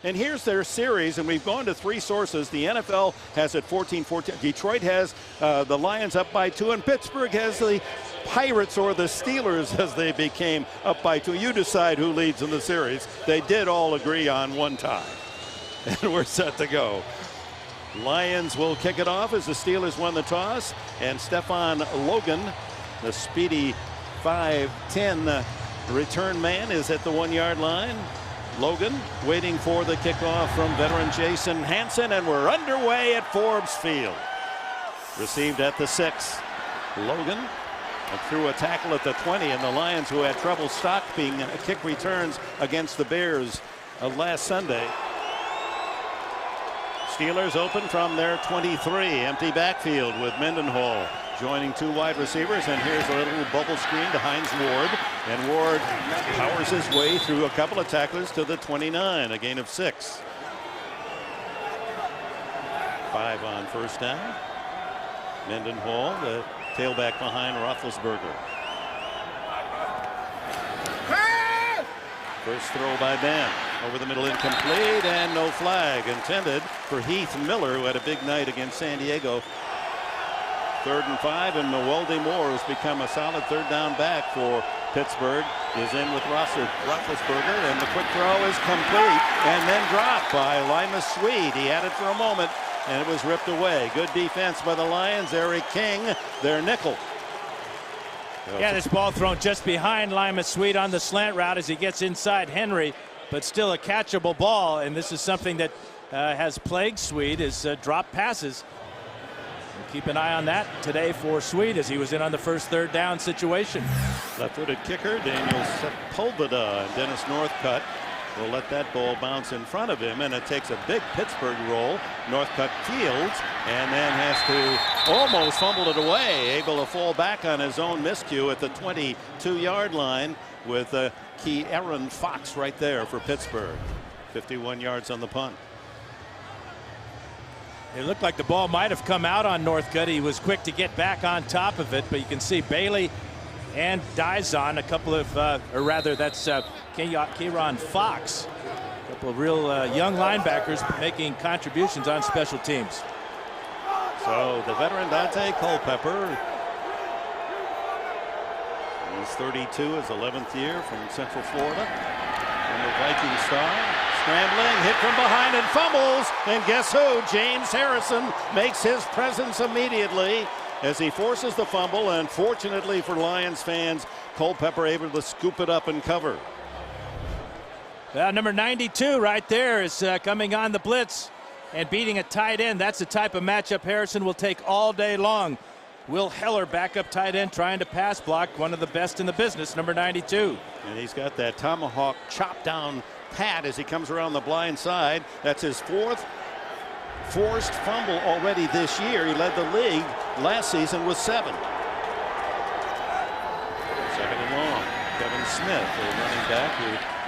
And here's their series, and we've gone to 3 sources. The NFL has it 14-14. Detroit has the Lions up by 2, and Pittsburgh has the Pirates or the Steelers as they became up by 2. You decide who leads in the series. They did all agree on 1 tie. And we're set to go. Lions will kick it off as the Steelers won the toss, and Stefan Logan, the speedy 5'10" return man, is at the 1-yard line. Logan waiting for the kickoff from veteran Jason Hansen, and we're underway at Forbes Field. Received at the 6. Logan threw a tackle at the 20, and the Lions, who had trouble stopping kick returns against the Bears last Sunday. Steelers open from their 23. Empty backfield with Mendenhall joining 2 wide receivers, and here's a little bubble screen to Hines Ward, and Ward powers his way through a couple of tacklers to the 29, a gain of 6. 5 on first down. Mendenhall, the tailback behind Roethlisberger. First throw by Ben. Over the middle, incomplete, and no flag intended for Heath Miller, who had a big night against San Diego. 3rd and 5, and Mewelde Moore, who's become a solid 3rd down back for Pittsburgh, is in with Roethlisberger, and the quick throw is complete and then dropped by Limas Sweed. He had it for a moment, and it was ripped away. Good defense by the Lions. Eric King, their nickel. Yeah, this ball thrown just behind Limas Sweed on the slant route as he gets inside Henry, but still a catchable ball, and this is something that has plagued Sweed, is drop passes. We'll keep an eye on that today for Sweed as he was in on the first 3rd down situation. Left-footed kicker Daniel Sepulveda, and Dennis Northcutt will let that ball bounce in front of him, and it takes a big Pittsburgh roll. Northcutt fields and then has to almost fumble it away, able to fall back on his own miscue at the 22-yard line with key Aaron Fox right there for Pittsburgh. 51 yards on the punt. It looked like the ball might have come out on Northcutt. He was quick to get back on top of it, but you can see Bailey and Dizon, a couple of, or rather that's Kieron Fox, a couple of real young linebackers making contributions on special teams. So the veteran Dante Culpepper, he's 32, his 11th year from Central Florida, from the Viking star. Scrambling, hit from behind and fumbles, and guess who? James Harrison makes his presence immediately as he forces the fumble, and fortunately for Lions fans, Culpepper able to scoop it up and cover. Number 92 right there is coming on the blitz and beating a tight end. That's the type of matchup Harrison will take all day long. Will Heller, backup tight end, trying to pass block, one of the best in the business, number 92. And he's got that tomahawk chop down pat as he comes around the blind side. That's his 4th forced fumble already this year. He led the league last season with 7. 2nd and long. Kevin Smith, the running back who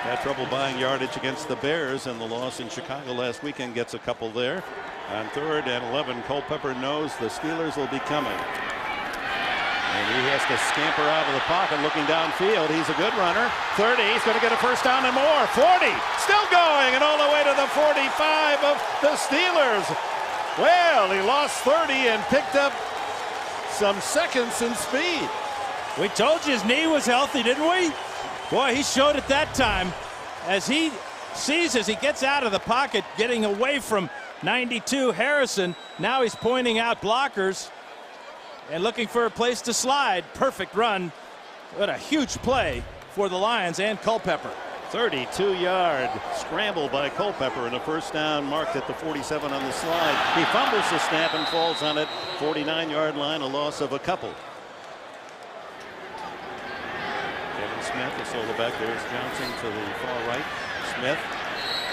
had trouble buying yardage against the Bears, and the loss in Chicago last weekend gets a couple there. On 3rd and 11, Culpepper knows the Steelers will be coming. And he has to scamper out of the pocket looking downfield. He's a good runner. 30, he's going to get a first down and more. 40, still going, and all the way to the 45 of the Steelers. Well, he lost 30 and picked up some seconds in speed. We told you his knee was healthy, didn't we? Boy, he showed it that time as he sees as he gets out of the pocket, getting away from 92 Harrison. Now he's pointing out blockers and looking for a place to slide. Perfect run. What a huge play for the Lions and Culpepper. 32-yard scramble by Culpepper, and a first down marked at the 47 on the slide. He fumbles the snap and falls on it. 49-yard line, a loss of a couple. Kevin Smith, the solo back. There's Johnson to the far right. Smith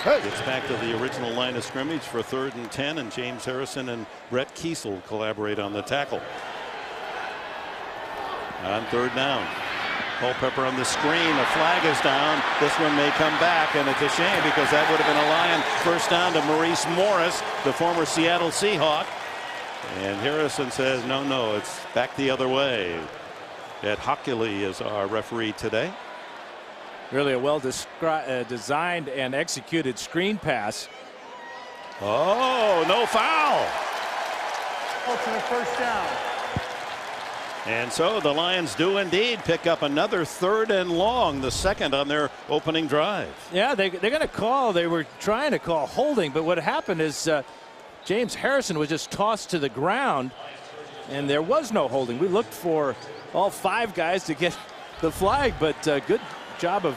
gets back to the original line of scrimmage for 3rd and 10, and James Harrison and Brett Kiesel collaborate on the tackle. On 3rd down, Culpepper on the screen. A flag is down. This one may come back, and it's a shame because that would have been a Lion first down to Maurice Morris, the former Seattle Seahawk. And Harrison says, no, it's back the other way. Ed Hockley is our referee today. Really a well designed and executed screen pass. Oh, no foul. Ultimate first down. And so the Lions do indeed pick up another 3rd and long, the second on their opening drive. Yeah, they're going to call. They were trying to call holding, but what happened is James Harrison was just tossed to the ground, and there was no holding. We looked for all 5 guys to get the flag, but good job of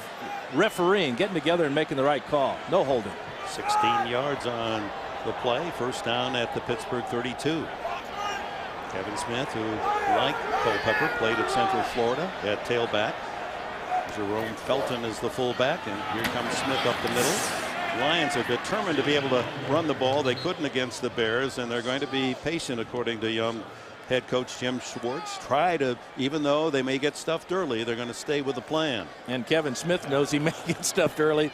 refereeing, getting together and making the right call. No holding. 16 yards on the play. First down at the Pittsburgh 32. Kevin Smith, who, like Culpepper, played at Central Florida at tailback. Jerome Felton is the fullback, and here comes Smith up the middle. Lions are determined to be able to run the ball. They couldn't against the Bears, and they're going to be patient, according to young head coach Jim Schwartz. Try to, even though they may get stuffed early, they're going to stay with the plan. And Kevin Smith knows he may get stuffed early.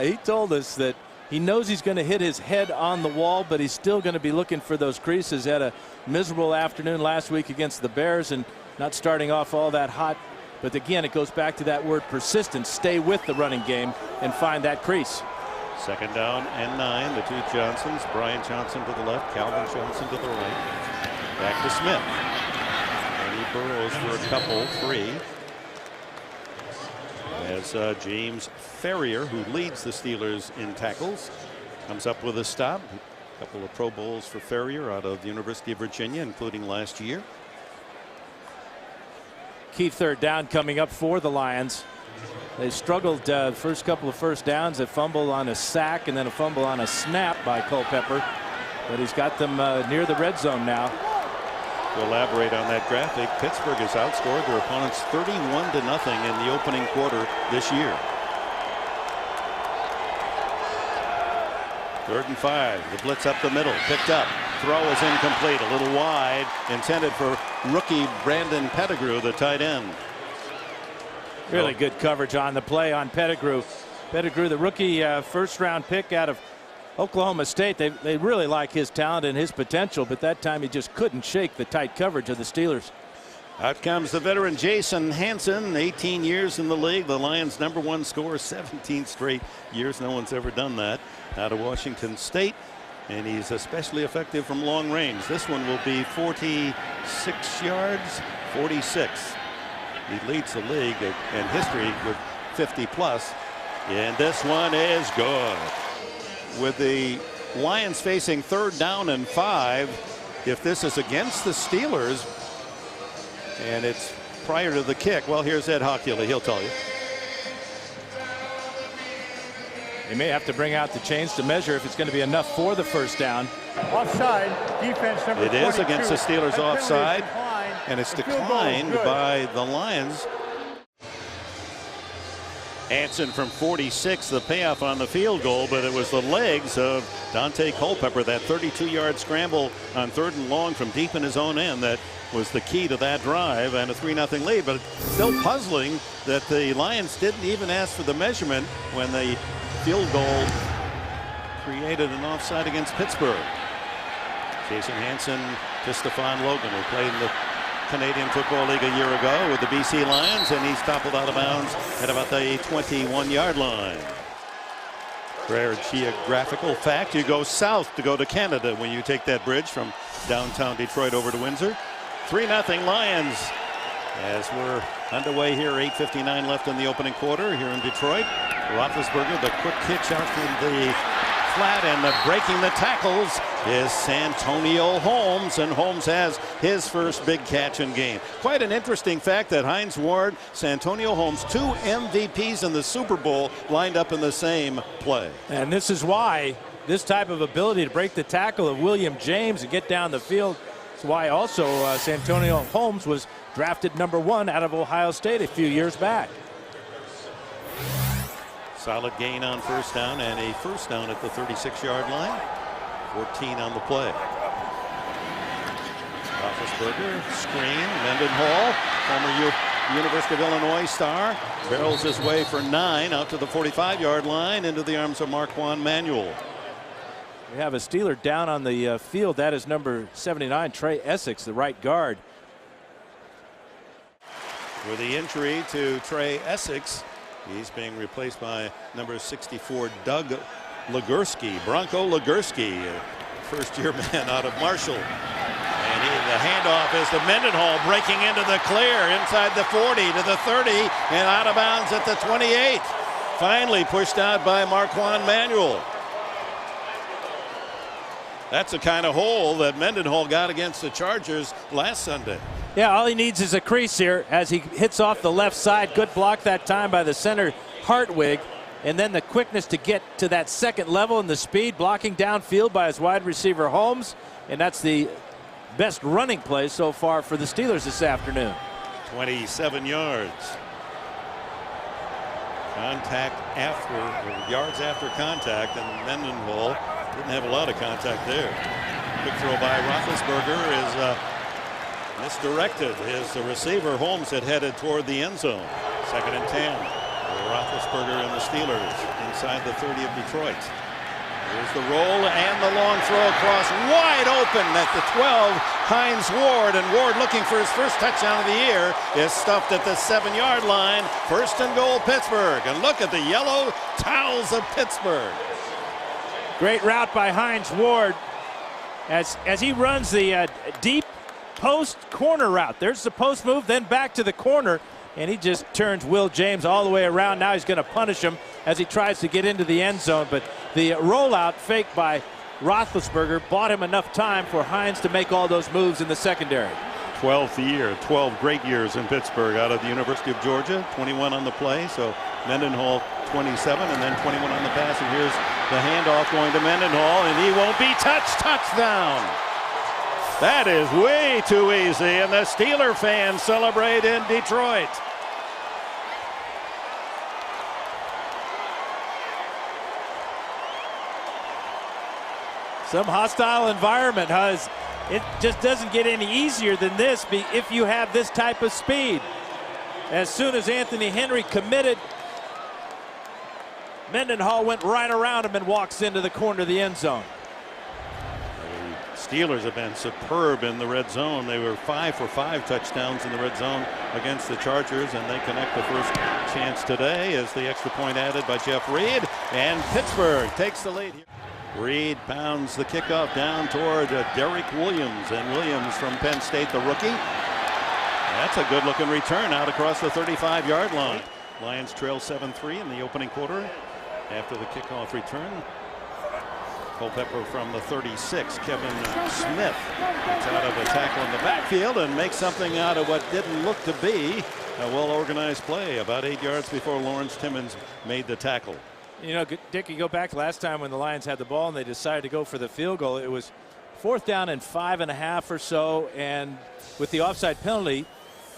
He told us that he knows he's going to hit his head on the wall, but he's still going to be looking for those creases. Had a miserable afternoon last week against the Bears and not starting off all that hot. But again, it goes back to that word persistence. Stay with the running game and find that crease. Second down and 9. The 2 Johnsons. Brian Johnson to the left, Calvin Johnson to the right. Back to Smith. And he burrows for a couple, 3. As James Ferrier, who leads the Steelers in tackles, comes up with a stop. A couple of Pro Bowls for Ferrier out of the University of Virginia, including last year. Key 3rd down coming up for the Lions. They struggled first couple of first downs. A fumble on a sack and then a fumble on a snap by Culpepper. But he's got them near the red zone now. To elaborate on that graphic, Pittsburgh has outscored their opponents 31-0 in the opening quarter this year. 3rd and 5. The blitz up the middle. Picked up. Throw is incomplete. A little wide. Intended for rookie Brandon Pettigrew, the tight end. Really good coverage on the play on Pettigrew. Pettigrew, the rookie first-round pick out of Oklahoma State. They really like his talent and his potential, but that time he just couldn't shake the tight coverage of the Steelers. Out comes the veteran Jason Hansen, 18 years in the league. The Lions' #1 scorer, 17 straight years. No one's ever done that. Out of Washington State, and he's especially effective from long range. This one will be 46 yards, 46. He leads the league in history with 50+. And this one is good. With the Lions facing 3rd down and 5, if this is against the Steelers and it's prior to the kick, well, here's Ed Hockley. He'll tell you. They may have to bring out the chains to measure if it's going to be enough for the first down. Offside, defense number 42. It is against the Steelers offside, and it's The field goal is declined good. by the Lions. Hansen from 46, the payoff on the field goal, but it was the legs of Dante Culpepper, that 32-yard scramble on 3rd and long from deep in his own end that was the key to that drive, and a 3-0 lead. But still puzzling that the Lions didn't even ask for the measurement when the field goal created an offside against Pittsburgh. Jason Hansen to Stephon Logan, who played in the Canadian Football League a year ago with the BC Lions, and he's toppled out of bounds at about the 21-yard line. Rare geographical fact, you go south to go to Canada when you take that bridge from downtown Detroit over to Windsor. 3-0 Lions as we're underway here. 8:59 left in the opening quarter here in Detroit. Roethlisberger, the quick hitch out from the flat, and the breaking the tackles is Santonio Holmes, and Holmes has his first big catch in game. Quite an interesting fact that Hines Ward, Santonio Holmes, 2 MVPs in the Super Bowl lined up in the same play. And this is why this type of ability to break the tackle of William James and get down the field is why also Santonio Holmes was drafted #1 out of Ohio State a few years back. Solid gain on first down, and a first down at the 36-yard line. 14 on the play. Roethlisberger, screen. Mendenhall, former University of Illinois star, barrels his way for 9 out to the 45-yard line into the arms of Marquand Manuel. We have a Steeler down on the field. That is number 79, Trey Essex, the right guard. With the injury to Trey Essex, He's being replaced by number 64, Doug Legursky, Bronco Legursky, first-year man out of Marshall. And the handoff is to Mendenhall, breaking into the clear inside the 40 to the 30 and out of bounds at the 28. Finally pushed out by Marquand Manuel. That's the kind of hole that Mendenhall got against the Chargers last Sunday. Yeah, all he needs is a crease here as he hits off the left side. Good block that time by the center, Hartwig. And then the quickness to get to that second level and the speed, blocking downfield by his wide receiver Holmes. And that's the best running play so far for the Steelers this afternoon. 27 yards. Contact after, or yards after contact, and Mendenhall didn't have a lot of contact there. Quick throw by Roethlisberger is misdirected as the receiver Holmes had headed toward the end zone. 2nd and 10. Roethlisberger and the Steelers inside the 30 of Detroit. Here's the roll and the long throw across, wide open at the 12. Hines Ward, and Ward, looking for his first touchdown of the year, is stuffed at the 7-yard line. 1st and goal, Pittsburgh. And look at the yellow towels of Pittsburgh. Great route by Hines Ward as he runs the deep post corner route. There's the post move, then back to the corner. And he just turns Will James all the way around. Now he's going to punish him as he tries to get into the end zone. But the rollout fake by Roethlisberger bought him enough time for Hines to make all those moves in the secondary. 12th year, 12 great years in Pittsburgh out of the University of Georgia. 21 on the play, so Mendenhall 27 and then 21 on the pass. And here's the handoff going to Mendenhall, and he won't be touched. Touchdown! That is way too easy, and the Steeler fans celebrate in Detroit. Some hostile environment, Huz. It just doesn't get any easier than this if you have this type of speed. As soon as Anthony Henry committed, Mendenhall went right around him and walks into the corner of the end zone. The Steelers have been superb in the red zone. They were 5 for 5 touchdowns in the red zone against the Chargers, and they connect the first chance today as the extra point added by Jeff Reed, and Pittsburgh takes the lead here. Reed pounds the kickoff down toward Derek Williams, and Williams from Penn State, the rookie. That's a good-looking return out across the 35-yard line. Lions trail 7-3 in the opening quarter after the kickoff return. Culpepper from the 36, Kevin Smith, gets out of a tackle in the backfield and makes something out of what didn't look to be a well-organized play about 8 yards before Lawrence Timmons made the tackle. You know, Dick, you go back last time when the Lions had the ball and they decided to go for the field goal. It was 4th down and 5.5 or so, and with the offside penalty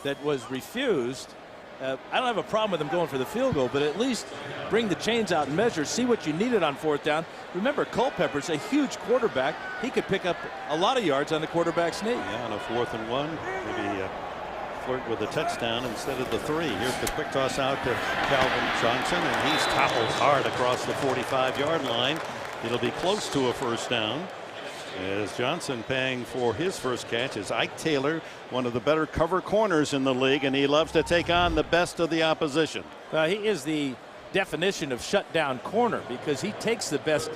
that was refused, I don't have a problem with them going for the field goal, but at least bring the chains out and measure, see what you needed on 4th down. Remember, Culpepper's a huge quarterback. He could pick up a lot of yards on the quarterback's knee. Yeah, on a 4th and 1, maybe flirt with a touchdown instead of the 3. Here's the quick toss out to Calvin Johnson, and he's topples hard across the 45-yard line. It'll be close to a 1st down. As Johnson paying for his first catch is Ike Taylor, one of the better cover corners in the league, and he loves to take on the best of the opposition. He is the definition of shutdown corner because he takes the best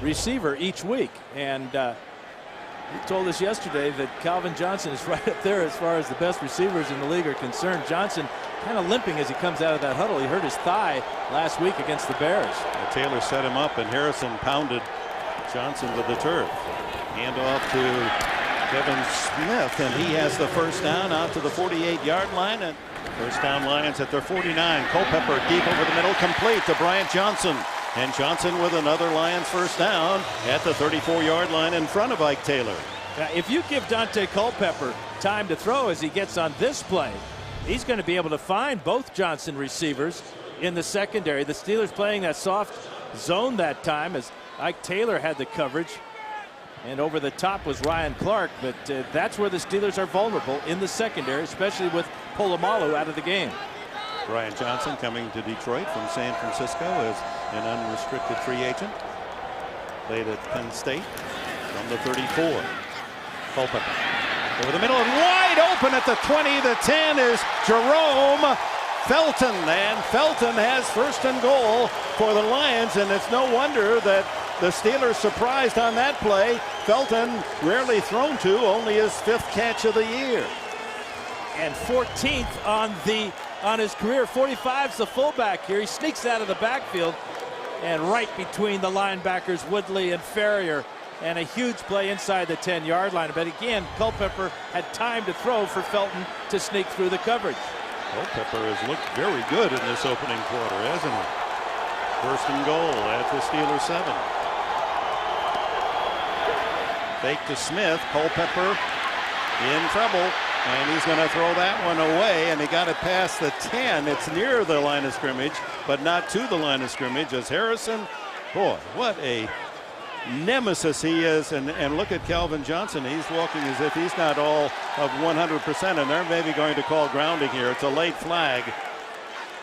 receiver each week. And he told us yesterday that Calvin Johnson is right up there as far as the best receivers in the league are concerned. Johnson kind of limping as he comes out of that huddle. He hurt his thigh last week against the Bears. Taylor set him up, and Harrison pounded Johnson to the turf. Handoff to Kevin Smith, and he has the 1st down out to the 48-yard line, and 1st down Lions at their 49. Culpepper deep over the middle, complete to Bryant Johnson, and Johnson with another Lions 1st down at the 34-yard line in front of Ike Taylor. Now, if you give Dante Culpepper time to throw as he gets on this play, he's going to be able to find both Johnson receivers in the secondary. The Steelers playing that soft zone that time as Ike Taylor had the coverage, and over the top was Ryan Clark, but that's where the Steelers are vulnerable in the secondary, especially with Polamalu out of the game. Brian Johnson coming to Detroit from San Francisco as an unrestricted free agent. Played at Penn State from the 34. Culpepper over the middle and wide open at the 20. The 10 is Jerome Felton, and Felton has first and goal for the Lions, and it's no wonder that the Steelers surprised on that play. Felton, rarely thrown to, only his 5th catch of the year. And 14th on his career. 45's the fullback here. He sneaks out of the backfield and right between the linebackers Woodley and Ferrier, and a huge play inside the 10-yard line. But again, Culpepper had time to throw for Felton to sneak through the coverage. Culpepper has looked very good in this opening quarter, hasn't he? First and goal at the Steelers 7. Fake to Smith. Culpepper in trouble, and he's going to throw that one away, and he got it past the 10. It's near the line of scrimmage, but not to the line of scrimmage, as Harrison, boy, what a nemesis he is. And look at Calvin Johnson. He's walking as if he's not all of 100%, and they're maybe going to call grounding here. It's a late flag,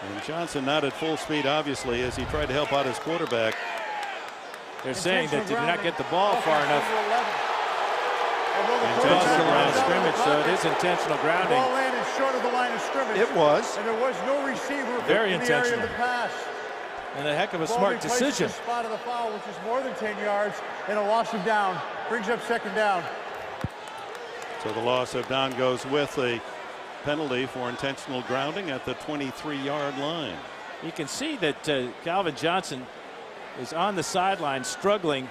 and Johnson not at full speed, obviously, as he tried to help out his quarterback. They're saying that did not get the ball far enough. Intentional line of scrimmage, so it is intentional grounding. The ball landed short of the line of scrimmage. It was. And there was no receiver Very in the area intentional. of the pass. And a heck of a Ball smart replaces decision. the spot of the foul, which is more than 10 yards, and a loss of down. Brings up second down. So the loss of down goes with a penalty for intentional grounding at the 23-yard line. You can see that Calvin Johnson is on the sideline struggling,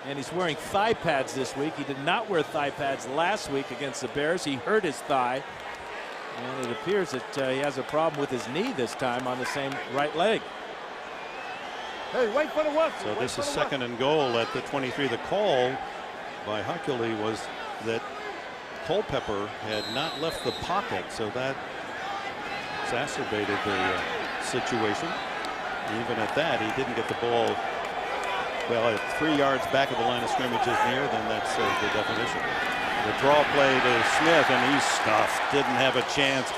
and he's wearing thigh pads this week. He did not wear thigh pads last week against the Bears. He hurt his thigh, and it appears that he has a problem with his knee this time on the same right leg. Hey, wait for the whistle. So this is second and goal at the 23. The call by Huckley was that Culpepper had not left the pocket, so that exacerbated the situation. Even at that, he didn't get the ball. Well, if 3 yards back of the line of scrimmage is near, then that's the definition. The draw play to Smith, and he's stuffed. Didn't have a chance.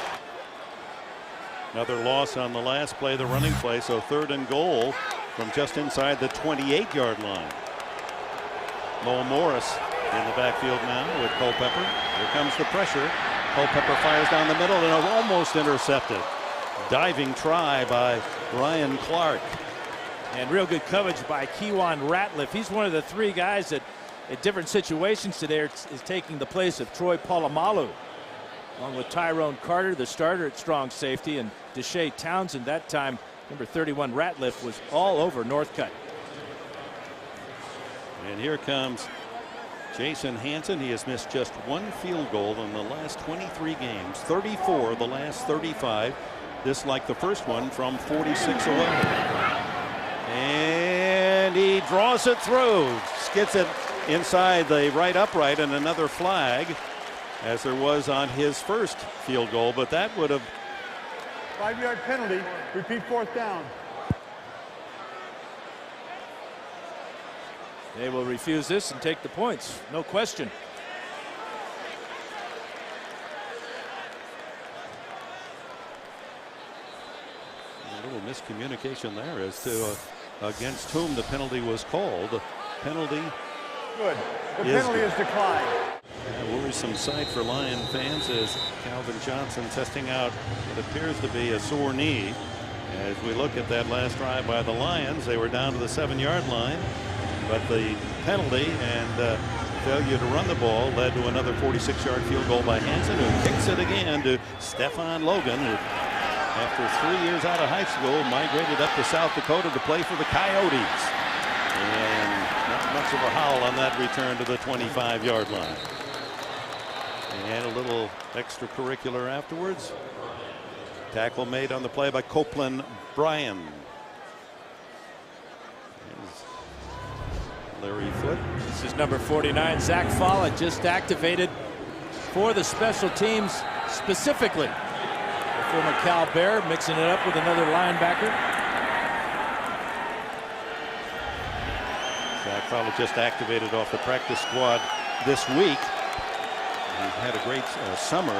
Another loss on the last play, the running play. So third and goal from just inside the 28-yard line. Lowell Morris in the backfield now with Culpepper. Here comes the pressure. Culpepper fires down the middle and almost intercepted. Diving try by Ryan Clark. And real good coverage by Kewan Ratliff. He's one of the 3 guys that at different situations today is taking the place of Troy Polamalu, along with Tyrone Carter, the starter at strong safety, and Deshae Townsend. That time, number 31 Ratliff was all over Northcutt. And here comes Jason Hansen. He has missed just 1 field goal in the last 23 games, 34 the last 35. This like the first one from 46 away. And he draws it through, gets it inside the right upright, and another flag, as there was on his first field goal, but that would have 5-yard penalty. Repeat fourth down. They will refuse this and take the points, no question. A little miscommunication there as to against whom the penalty was called. The penalty Good. The penalty is declined. A worrisome sight for Lion fans as Calvin Johnson testing out what appears to be a sore knee. As we look at that last drive by the Lions, they were down to the 7-yard line, but the penalty and failure to run the ball led to another 46-yard field goal by Hansen, who kicks it again to Stefan Logan, who after 3 years out of high school migrated up to South Dakota to play for the Coyotes. And not much of a howl on that return to the 25-yard line. And a little extracurricular afterwards. Tackle made on the play by Copeland Bryan. Larry Foote. This is number 49, Zach Follett, just activated for the special teams specifically. The former Cal Bear mixing it up with another linebacker. Zach Follett just activated off the practice squad this week. He had a great summer.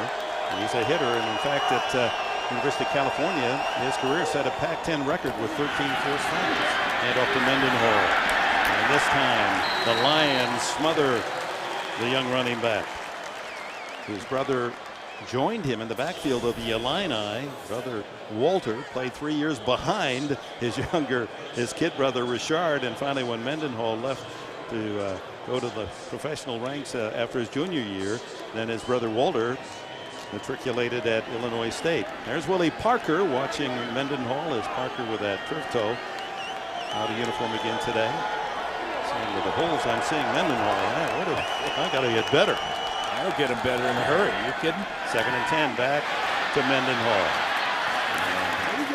He's a hitter, and in fact at University of California, his career set a Pac-10 record with 13 forced fumbles. And off to Mendenhall. And this time, the Lions smother the young running back, whose brother joined him in the backfield of the Illini. Brother Walter played 3 years behind his kid brother Richard, and finally when Mendenhall left to go to the professional ranks after his junior year, then his brother Walter matriculated at Illinois State. There's Willie Parker watching Mendenhall as Parker with that turf toe out of uniform again today. Seeing with the holes I'm seeing Mendenhall. I got to get better. I'll get him better in a hurry. Are you kidding? 2nd and 10 back to Mendenhall.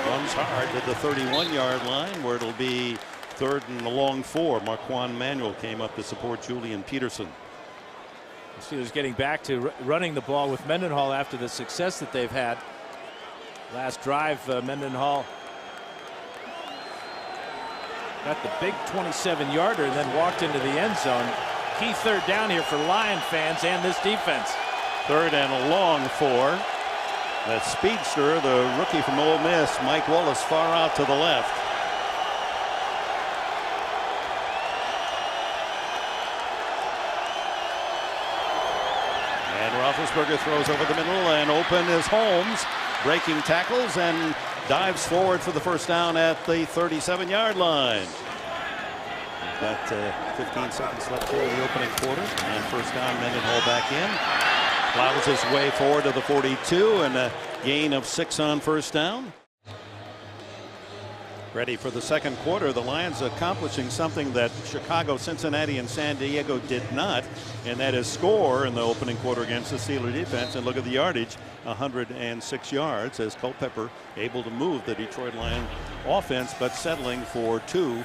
Runs hard to the 31-yard line where it'll be 3rd and a long 4. Marquand Manuel came up to support Julian Peterson. The Steelers getting back to running the ball with Mendenhall after the success that they've had. Last drive, Mendenhall got the big 27-yarder and then walked into the end zone. Key 3rd down here for Lion fans and this defense. 3rd and a long 4. That speedster, the rookie from Ole Miss, Mike Wallace, far out to the left. And Roethlisberger throws over the middle, and open is Holmes, breaking tackles and dives forward for the first down at the 37-yard line. Got 15 seconds left here in the opening quarter, and first down. Mendenhall back in, plows his way forward to the 42, and a gain of 6 on first down. Ready for the second quarter. The Lions accomplishing something that Chicago, Cincinnati, and San Diego did not, and that is score in the opening quarter against the Steeler defense. And look at the yardage, 106 yards, as Culpepper able to move the Detroit Lion offense, but settling for 2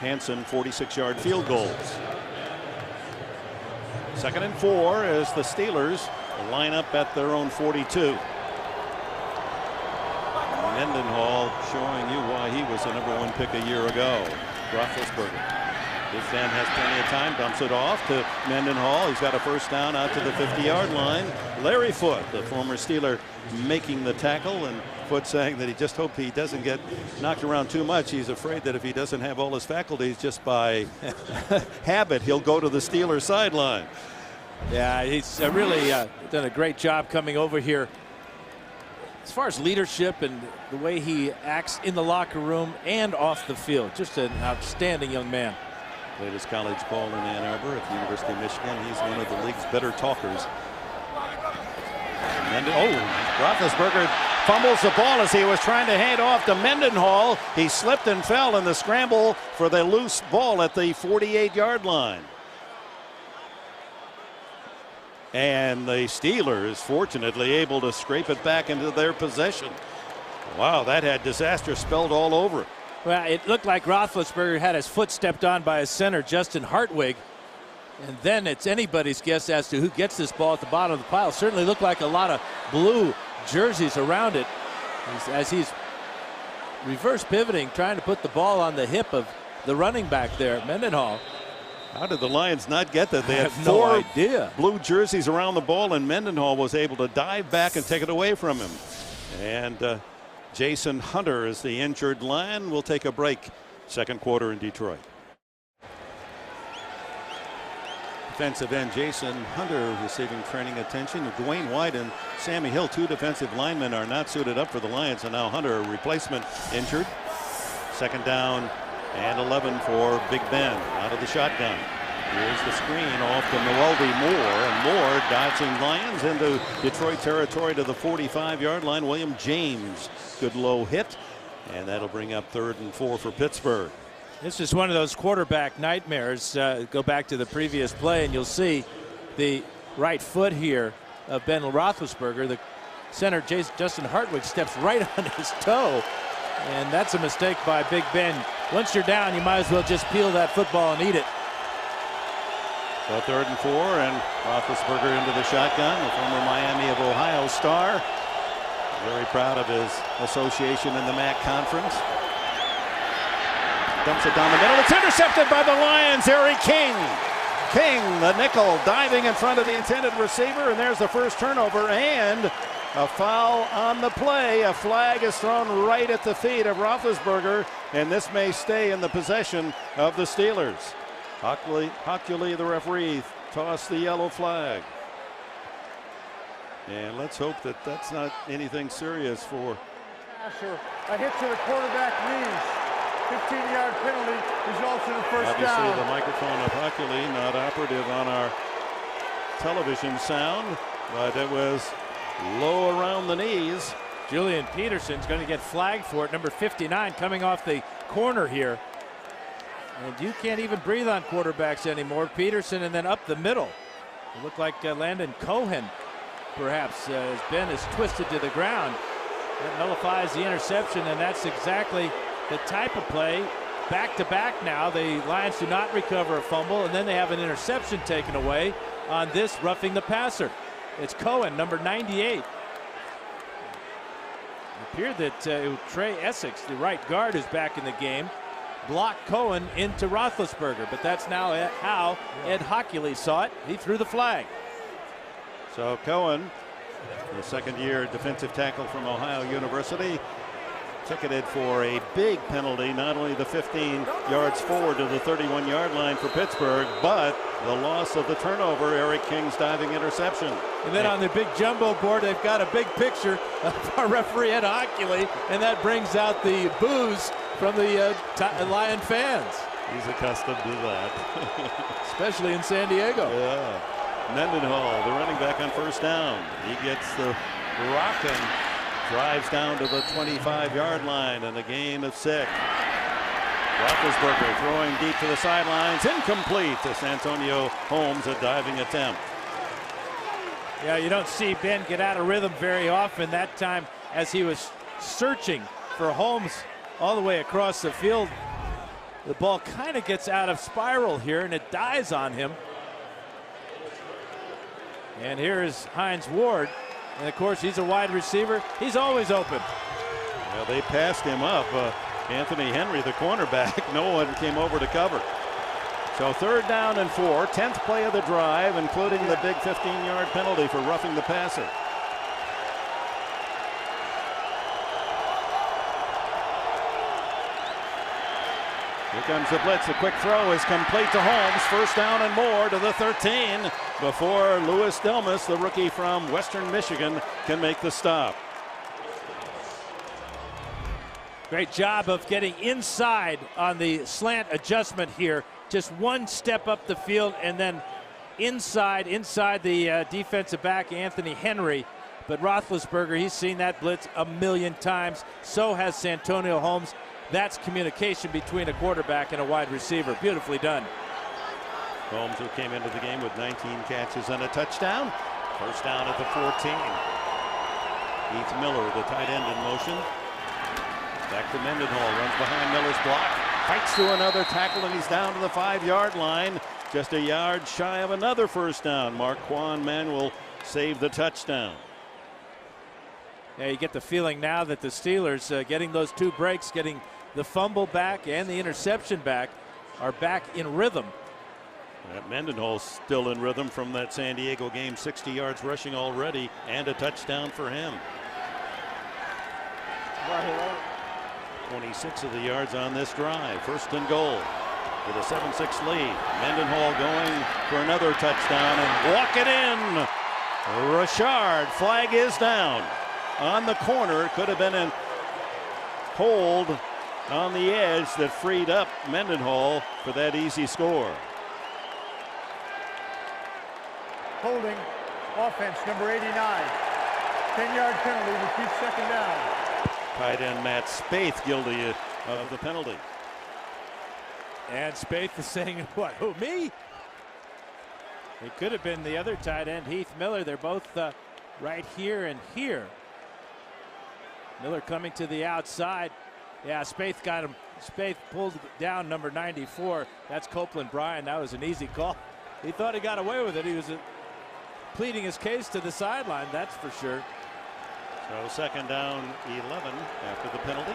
Hanson 46-yard field goals. 2nd and 4 as the Steelers line up at their own 42. Mendenhall showing you why he was the #1 pick a year ago. Roethlisberger. This fan has plenty of time, dumps it off to Mendenhall. He's got a first down out to the 50-yard line. Larry Foote, the former Steeler, making the tackle, and Foote saying that he just hoped he doesn't get knocked around too much. He's afraid that if he doesn't have all his faculties, just by habit, he'll go to the Steeler sideline. Yeah, he's really done a great job coming over here. As far as leadership and the way he acts in the locker room and off the field, just an outstanding young man. Played his college ball in Ann Arbor at the University of Michigan. He's one of the league's better talkers. And Roethlisberger fumbles the ball as he was trying to hand off to Mendenhall. He slipped and fell in the scramble for the loose ball at the 48-yard line. And the Steelers, fortunately, able to scrape it back into their possession. Wow, that had disaster spelled all over it. Well, it looked like Roethlisberger had his foot stepped on by his center, Justin Hartwig. And then it's anybody's guess as to who gets this ball at the bottom of the pile. Certainly looked like a lot of blue jerseys around it as he's reverse pivoting, trying to put the ball on the hip of the running back there, Mendenhall. How did the Lions not get that? They had no 4 idea. Blue jerseys around the ball, and Mendenhall was able to dive back and take it away from him. And Jason Hunter is the injured Lion. We'll take a break. Second quarter in Detroit. Defensive end Jason Hunter receiving training attention. Dwayne White and Sammy Hill, 2 defensive linemen, are not suited up for the Lions, and now Hunter, a replacement, injured. Second down and 11 for Big Ben out of the shotgun. Here's the screen off to Noelvi Moore, and Moore dodging Lions into Detroit territory to the 45-yard line. William James, good low hit, and that'll bring up 3rd and 4 for Pittsburgh. This is one of those quarterback nightmares. Go back to the previous play and you'll see the right foot here of Ben Roethlisberger. The center Justin Hartwig steps right on his toe, and that's a mistake by Big Ben. Once you're down, you might as well just peel that football and eat it. So 3rd and 4, and Roethlisberger into the shotgun, the former Miami of Ohio star. Very proud of his association in the MAC conference. Dumps it down the middle. It's intercepted by the Lions. Harry King. King, the nickel, diving in front of the intended receiver, and there's the first turnover and a foul on the play. A flag is thrown right at the feet of Roethlisberger, and this may stay in the possession of the Steelers. Hockley, the referee, tossed the yellow flag. And let's hope that that's not anything serious for. A hit to the quarterback knees. 15-yard penalty results in a first Obviously, down. the microphone of Huckley not operative on our television sound, but it was low around the knees. Julian Peterson's going to get flagged for it. Number 59 coming off the corner here. And you can't even breathe on quarterbacks anymore. Peterson and then up the middle. It looked like Landon Cohen, perhaps, as Ben is twisted to the ground. That nullifies the interception, and that's exactly the type of play. Back-to-back now, the Lions do not recover a fumble, and then they have an interception taken away on this roughing the passer. It's Cohen, number 98. It appeared that Trey Essex, the right guard, is back in the game. Blocked Cohen into Roethlisberger, but that's now how Ed Hockley saw it. He threw the flag. So Cohen, the second-year defensive tackle from Ohio University, ticketed for a big penalty, not only the 15 yards forward to the 31-yard line for Pittsburgh, but the loss of the turnover, Eric King's diving interception. And then on the big jumbo board, they've got a big picture of our referee Ed Hockley, and that brings out the boos from the Lion fans. He's accustomed to that. Especially in San Diego. Yeah. Mendenhall, the running back on first down. He gets the rock and drives down to the 25-yard line and a gain of 6. Roethlisberger throwing deep to the sidelines, incomplete to Santonio Holmes, a diving attempt. Yeah, you don't see Ben get out of rhythm very often. That time, as he was searching for Holmes all the way across the field, the ball kind of gets out of spiral here, and it dies on him. And here is Hines Ward. And of course, he's a wide receiver. He's always open. Well, they passed him up. Anthony Henry, the cornerback, no one came over to cover. So 3rd down and 4, 10th play of the drive, including the big 15-yard penalty for roughing the passer. Here comes the blitz. The quick throw is complete to Holmes. 1st down and more to the 13 before Louis Delmas, the rookie from Western Michigan, can make the stop. Great job of getting inside on the slant adjustment here. Just one step up the field and then inside the defensive back, Anthony Henry. But Roethlisberger, he's seen that blitz a million times. So has Santonio Holmes. That's communication between a quarterback and a wide receiver. Beautifully done. Holmes, who came into the game with 19 catches and a touchdown. 1st down at the 14. Heath Miller, the tight end, in motion. Back to Mendenhall, runs behind Miller's block, fights through another tackle, and he's down to the 5-yard line. Just a yard shy of another 1st down. Marquand Manuel saved the touchdown. Yeah, you get the feeling now that the Steelers, getting those 2 breaks, getting the fumble back and the interception back, are back in rhythm. Mendenhall's still in rhythm from that San Diego game. 60 yards rushing already and a touchdown for him. 26 of the yards on this drive. 1st and goal with a 7-6 lead. Mendenhall going for another touchdown and walk it in. Richard, flag is down. On the corner, could have been a hold on the edge that freed up Mendenhall for that easy score. Holding offense, number 89. 10-yard penalty, repeat 2nd down. Tight end Matt Spaeth guilty of the penalty. And Spaeth is saying, what, who, me? It could have been the other tight end, Heath Miller. They're both right here and here. Miller coming to the outside. Yeah, Spaeth got him. Spaeth pulled down number 94. That's Copeland Bryan. That was an easy call. He thought he got away with it. He was pleading his case to the sideline, that's for sure. So 2nd down, 11 after the penalty.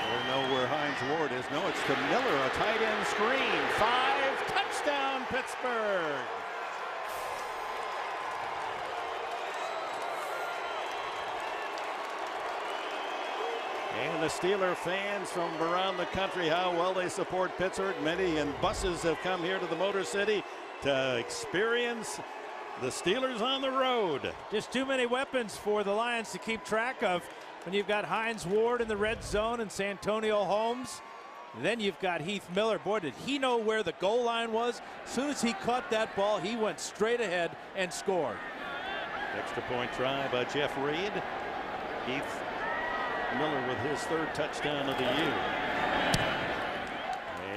Don't know where Hines Ward is. No, it's to Miller, a tight end screen. 5, touchdown Pittsburgh. And the Steeler fans from around the country, how well they support Pittsburgh. Many in buses have come here to the Motor City to experience the Steelers on the road. Just too many weapons for the Lions to keep track of when you've got Hines Ward in the red zone and Santonio Holmes. Then you've got Heath Miller. Boy, did he know where the goal line was. As soon as he caught that ball, he went straight ahead and scored. Extra point try by Jeff Reed. Heath Miller with his third touchdown of the year.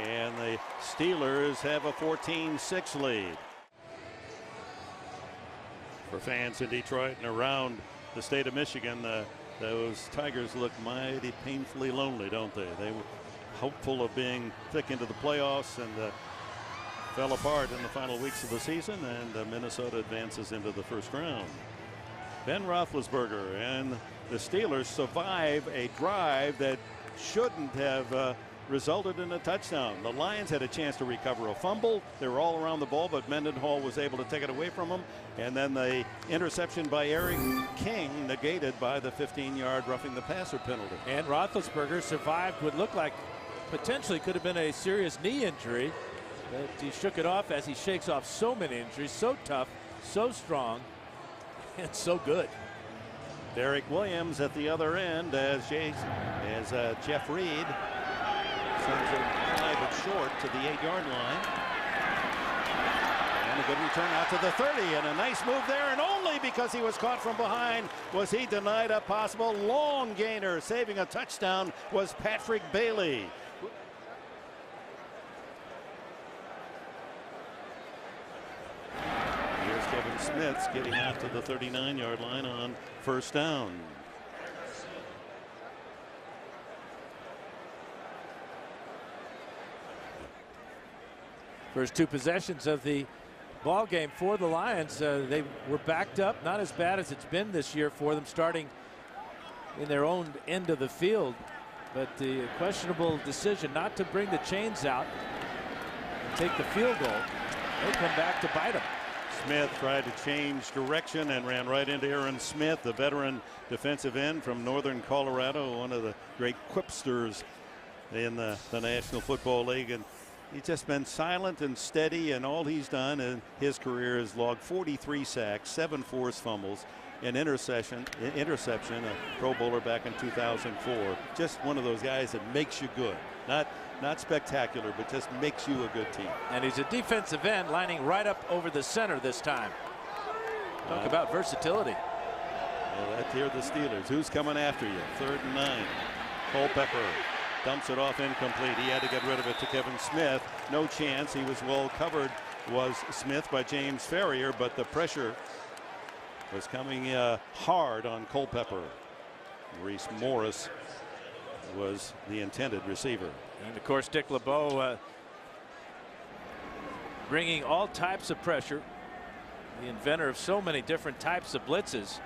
And the Steelers have a 14-6 lead. For fans in Detroit and around the state of Michigan, those Tigers look mighty painfully lonely, don't they? They were hopeful of being thick into the playoffs and fell apart in the final weeks of the season, and Minnesota advances into the first round. Ben Roethlisberger and the Steelers survive a drive that shouldn't have resulted in a touchdown. The Lions had a chance to recover a fumble. They were all around the ball, but Mendenhall was able to take it away from them. And then the interception by Eric King negated by the 15-yard roughing the passer penalty. And Roethlisberger survived what looked like potentially could have been a serious knee injury. But he shook it off, as he shakes off so many injuries. So tough, so strong, and so good. Derek Williams at the other end as Jeff Reed sends it high but short to the 8-yard line. And a good return out to the 30, and a nice move there, and only because he was caught from behind was he denied a possible long gainer. Saving a touchdown was Patrick Bailey. Here's Kevin Smith getting out to the 39-yard line on first down. First two possessions of the ball game for the Lions, they were backed up, not as bad as it's been this year for them, starting in their own end of the field. But the questionable decision not to bring the chains out and take the field goal, they come back to bite them. Smith tried to change direction and ran right into Aaron Smith, the veteran defensive end from northern Colorado, one of the great quipsters in the National Football League. And he's just been silent and steady, and all he's done in his career is logged 43 sacks, 7 forced fumbles, an interception, a Pro Bowler back in 2004. Just one of those guys that makes you good. Not spectacular, but just makes you a good team. And he's a defensive end lining right up over the center this time. Talk about versatility. Well, that's here the Steelers. Who's coming after you? 3rd and 9. Culpepper dumps it off incomplete. He had to get rid of it to Kevin Smith. No chance. He was well covered, was Smith, by James Ferrier, but the pressure was coming hard on Culpepper. Reese Morris was the intended receiver. And of course, Dick LeBeau bringing all types of pressure, the inventor of so many different types of blitzes.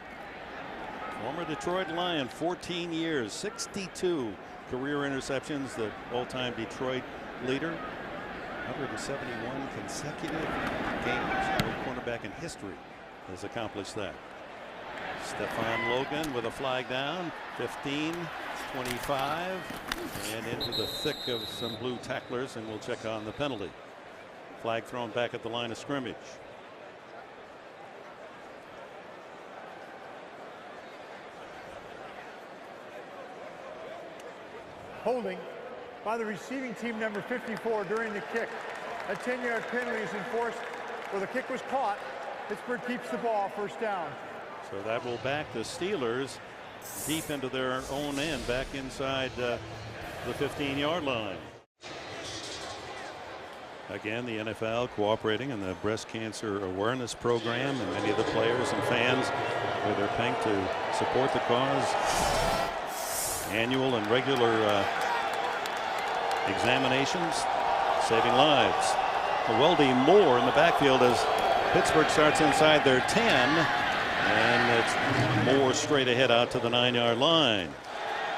Former Detroit Lion, 14 years, 62 career interceptions, the all-time Detroit leader. 171 consecutive games. No cornerback in history has accomplished that. Stephon Logan with a flag down, 15, 25, and into the thick of some blue tacklers, and we'll check on the penalty. Flag thrown back at the line of scrimmage. Holding by the receiving team, number 54, during the kick. A 10-yard penalty is enforced where the kick was caught. Pittsburgh keeps the ball, first down. So that will back the Steelers deep into their own end, back inside the 15-yard line. Again, the NFL cooperating in the breast cancer awareness program, and many of the players and fans with their pink to support the cause. Annual and regular examinations, saving lives. Weldy Moore in the backfield as Pittsburgh starts inside their 10, and it's Moore straight ahead out to the 9-yard line.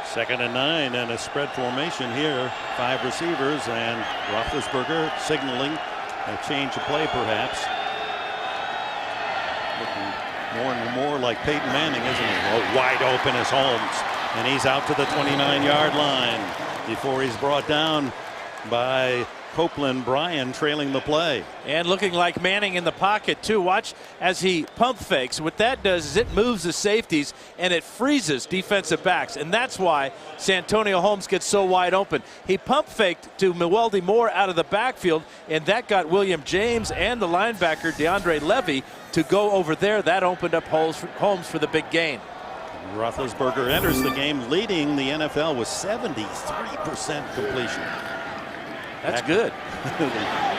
2nd and 9, and a spread formation here. 5 receivers, and Roethlisberger signaling a change of play, perhaps. Looking more and more like Peyton Manning, isn't he? Oh, wide open is Holmes. And he's out to the 29-yard line before he's brought down by Copeland. Bryan trailing the play. And looking like Manning in the pocket too. Watch as he pump fakes. What that does is it moves the safeties and it freezes defensive backs. And that's why Santonio Holmes gets so wide open. He pump faked to Mewelde Moore out of the backfield, and that got William James and the linebacker DeAndre Levy to go over there. That opened up Holmes for the big gain. Roethlisberger enters the game leading the NFL with 73% completion. That's good.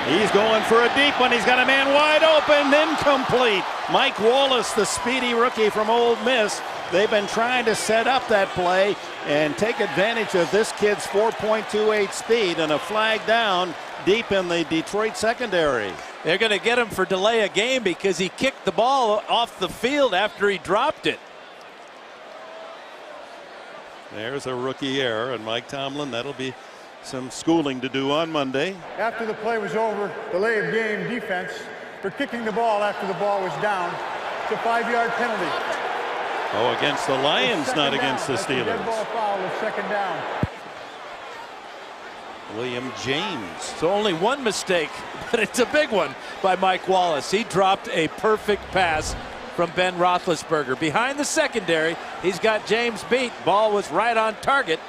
He's going for a deep one. He's got a man wide open, incomplete. Mike Wallace, the speedy rookie from Ole Miss. They've been trying to set up that play and take advantage of this kid's 4.28 speed, and a flag down deep in the Detroit secondary. They're going to get him for delay of game because he kicked the ball off the field after he dropped it. There's a rookie error, and Mike Tomlin, that'll be some schooling to do on Monday. After the play was over, delay of game defense for kicking the ball after the ball was down. It's a 5-yard penalty. Oh, against the Lions, not against the Steelers. Dead ball foul with second down. William James. So only one mistake, but it's a big one by Mike Wallace. He dropped a perfect pass from Ben Roethlisberger. Behind the secondary, he's got James beat. Ball was right on target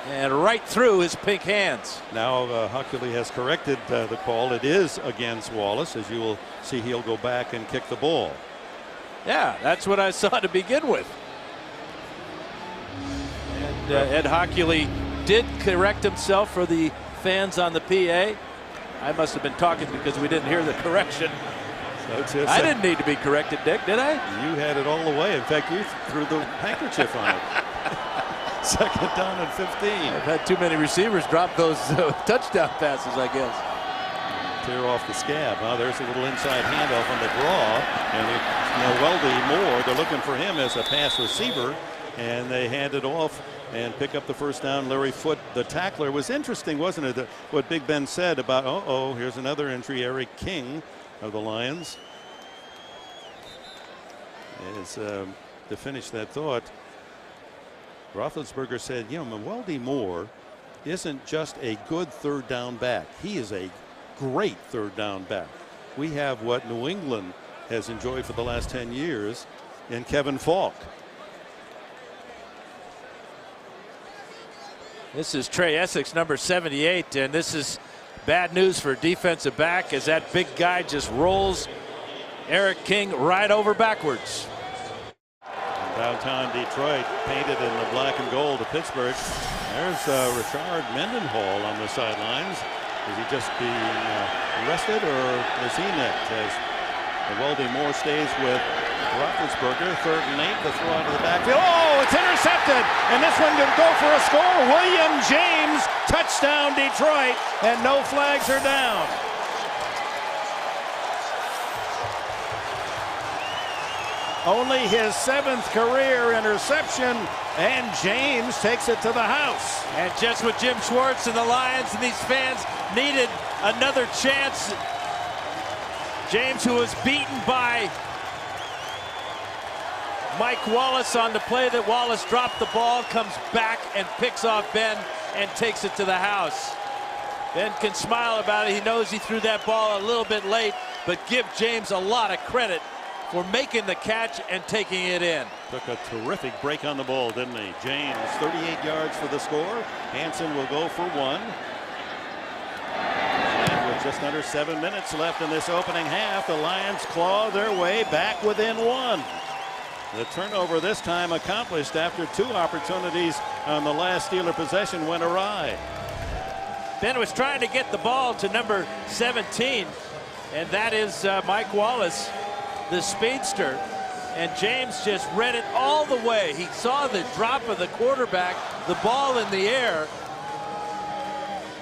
and right through his pink hands. Now Hockley has corrected the call. It is against Wallace. As you will see, he'll go back and kick the ball. Yeah, that's what I saw to begin with. And Ed Hockley did correct himself for the fans on the PA. I must have been talking because we didn't hear the correction. So I didn't need to be corrected, Dick, did I? You had it all the way. In fact, you threw the handkerchief on it. Second down and 15. I've had too many receivers drop those touchdown passes, I guess. Tear off the scab. There's a little inside handoff on the draw. And Mewelde Moore, they're looking for him as a pass receiver. And they hand it off and pick up the first down. Larry Foote, the tackler. Was interesting, wasn't it, what Big Ben said about, here's another entry. Eric King of the Lions. Is to finish that thought, Roethlisberger said, Mewelde Moore isn't just a good third down back. He is a great third down back. We have what New England has enjoyed for the last 10 years in Kevin Falk. This is Trey Essex, number 78, and this is bad news for defensive back as that big guy just rolls Eric King right over backwards. Downtown Detroit, painted in the black and gold of Pittsburgh. There's Richard Mendenhall on the sidelines. Is he just being arrested, or is he next? As Mewelde Moore stays with Roethlisberger. 3rd and 8. The throw out of the backfield. Oh, it's intercepted, and this one going to go for a score. William James, touchdown Detroit, and no flags are down. Only his 7th career interception, and James takes it to the house. And just what Jim Schwartz and the Lions and these fans needed, another chance. James, who was beaten by Mike Wallace on the play that Wallace dropped the ball, comes back and picks off Ben and takes it to the house. Ben can smile about it. He knows he threw that ball a little bit late, but give James a lot of credit for making the catch and taking it in. Took a terrific break on the ball, didn't he? James, 38 yards for the score. Hansen will go for 1. And with just under 7 minutes left in this opening half, the Lions claw their way back within 1. The turnover this time accomplished after 2 opportunities on the last Steeler possession went awry. Ben was trying to get the ball to number 17, and that is Mike Wallace, the speedster, and James just read it all the way. He saw the drop of the quarterback, the ball in the air,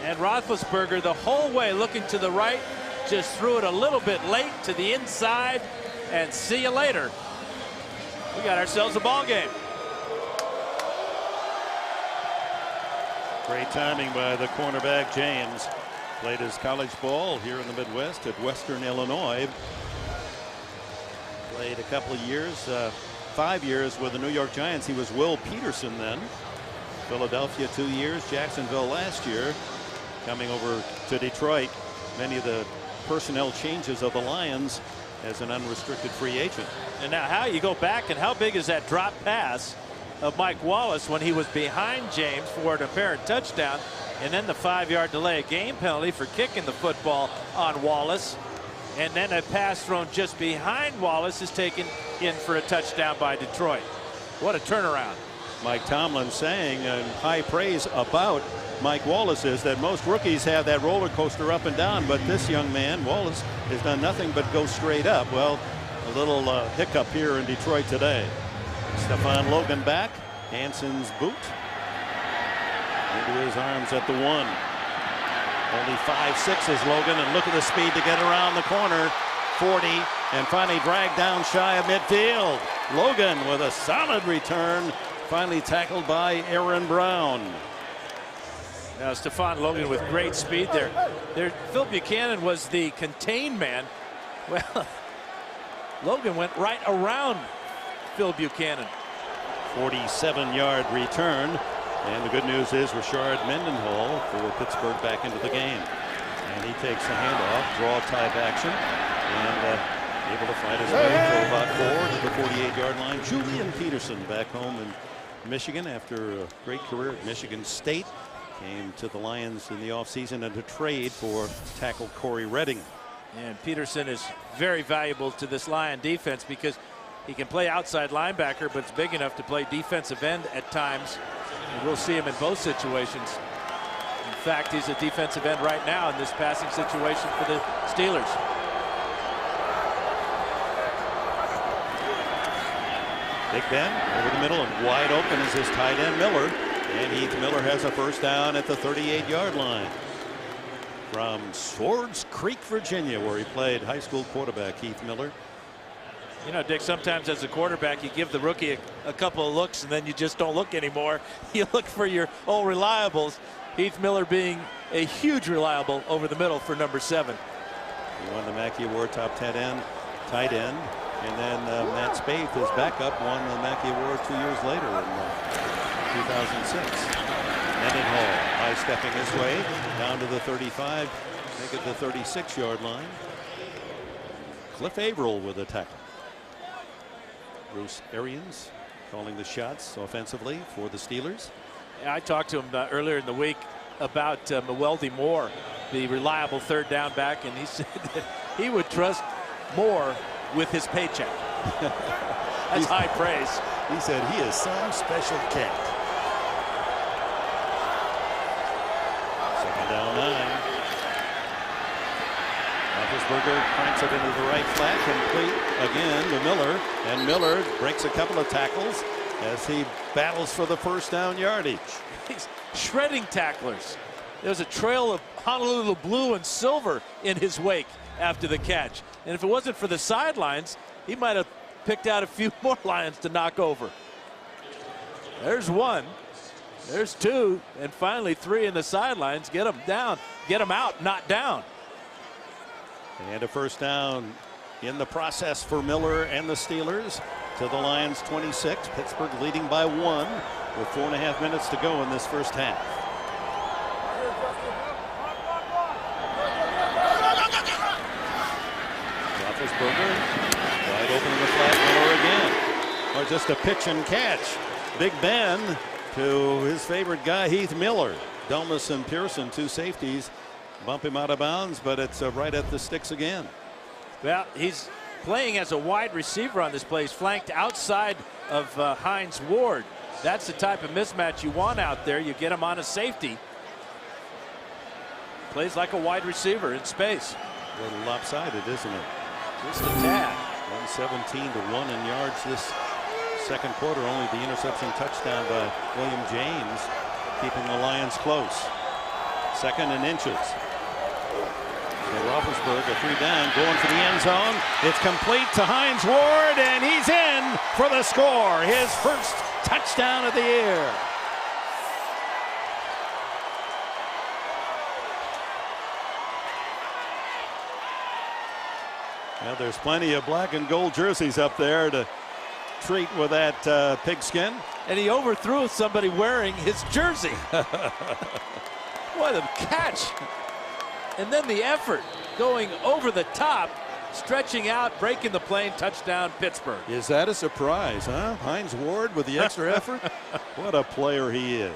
and Roethlisberger the whole way looking to the right, just threw it a little bit late to the inside, and see you later. We got ourselves a ball game. Great timing by the cornerback. James played his college ball here in the Midwest at Western Illinois. Played a couple of years 5 years with the New York Giants. He was Will Peterson then. Philadelphia 2 years, Jacksonville last year. Coming over to Detroit, many of the personnel changes of the Lions as an unrestricted free agent. And now how you go back and how big is that drop pass of Mike Wallace when he was behind James for an apparent touchdown, and then the 5-yard delay of game penalty for kicking the football on Wallace, and then a pass thrown just behind Wallace is taken in for a touchdown by Detroit. What a turnaround. Mike Tomlin saying high praise about Mike Wallace is that most rookies have that roller coaster up and down, but this young man, Wallace, has done nothing but go straight up. Well, a little hiccup here in Detroit today. Stephon Logan back. Hanson's boot into his arms at the 1. Only 5'6" is Logan, and look at the speed to get around the corner. 40, and finally dragged down shy of midfield. Logan with a solid return, finally tackled by Aaron Brown. Now Stephon Logan with great speed there. Phil Buchanan was the contained man. Well, Logan went right around Phil Buchanan. 47-yard return, and the good news is Rashard Mendenhall for Pittsburgh back into the game, and he takes a handoff, draw type action, and able to fight his way for about 4 to the 48-yard line. Julian Peterson back home in Michigan after a great career at Michigan State. Came to the Lions in the offseason and a trade for tackle Corey Redding. And Peterson is very valuable to this Lion defense because he can play outside linebacker, but it's big enough to play defensive end at times. And we'll see him in both situations. In fact, he's a defensive end right now in this passing situation for the Steelers. Big Ben over the middle, and wide open is his tight end Miller. And Heath Miller has a first down at the 38-yard line. From Swords Creek, Virginia, where he played high school quarterback, Heath Miller. You know, Dick, sometimes as a quarterback, you give the rookie a couple of looks, and then you just don't look anymore. You look for your old reliables. Heath Miller being a huge reliable over the middle for number 7. He won the Mackey Award top tight end. And then Matt Spaeth, his backup, won the Mackey Award 2 years later in 2006. Mendenhall high-stepping his way down to the 35, make it the 36-yard line. Cliff Averill with a tackle. Bruce Arians calling the shots offensively for the Steelers. I talked to him earlier in the week about Mewelde Moore, the reliable third down back, and he said that he would trust Moore with his paycheck. That's high praise. He said he is some special cat. Second down 9. Roethlisberger cranks it into the right flat, complete again to Miller, and Miller breaks a couple of tackles as he battles for the first down yardage. He's shredding tacklers. There's a trail of Honolulu blue and silver in his wake after the catch, and if it wasn't for the sidelines, he might have picked out a few more Lions to knock over. There's 1, there's 2, and finally 3 in the sidelines. Get them down, get them out, not down. And a first down in the process for Miller and the Steelers to the Lions 26. Pittsburgh leading by 1 with 4.5 minutes to go in this first half. Roethlisberger wide open in the flat, Miller again. Or just a pitch and catch. Big Ben to his favorite guy, Heath Miller. Delmas and Pearson, 2 safeties, bump him out of bounds, but it's right at the sticks again. Well, he's playing as a wide receiver on this play. He's flanked outside of Hines Ward. That's the type of mismatch you want out there. You get him on a safety. Plays like a wide receiver in space. A little lopsided, isn't it? Just a tad. 117 to 1 in yards this second quarter. Only the interception touchdown by William James keeping the Lions close. Second and inches. So Roethlisberger, 3 down, going for the end zone. It's complete to Hines Ward, and he's in for the score. His first touchdown of the year. Now there's plenty of black and gold jerseys up there to treat with that pigskin. And he overthrew somebody wearing his jersey. What a catch. And then the effort going over the top, stretching out, breaking the plane, touchdown, Pittsburgh. Is that a surprise, huh? Hines Ward with the extra effort? What a player he is.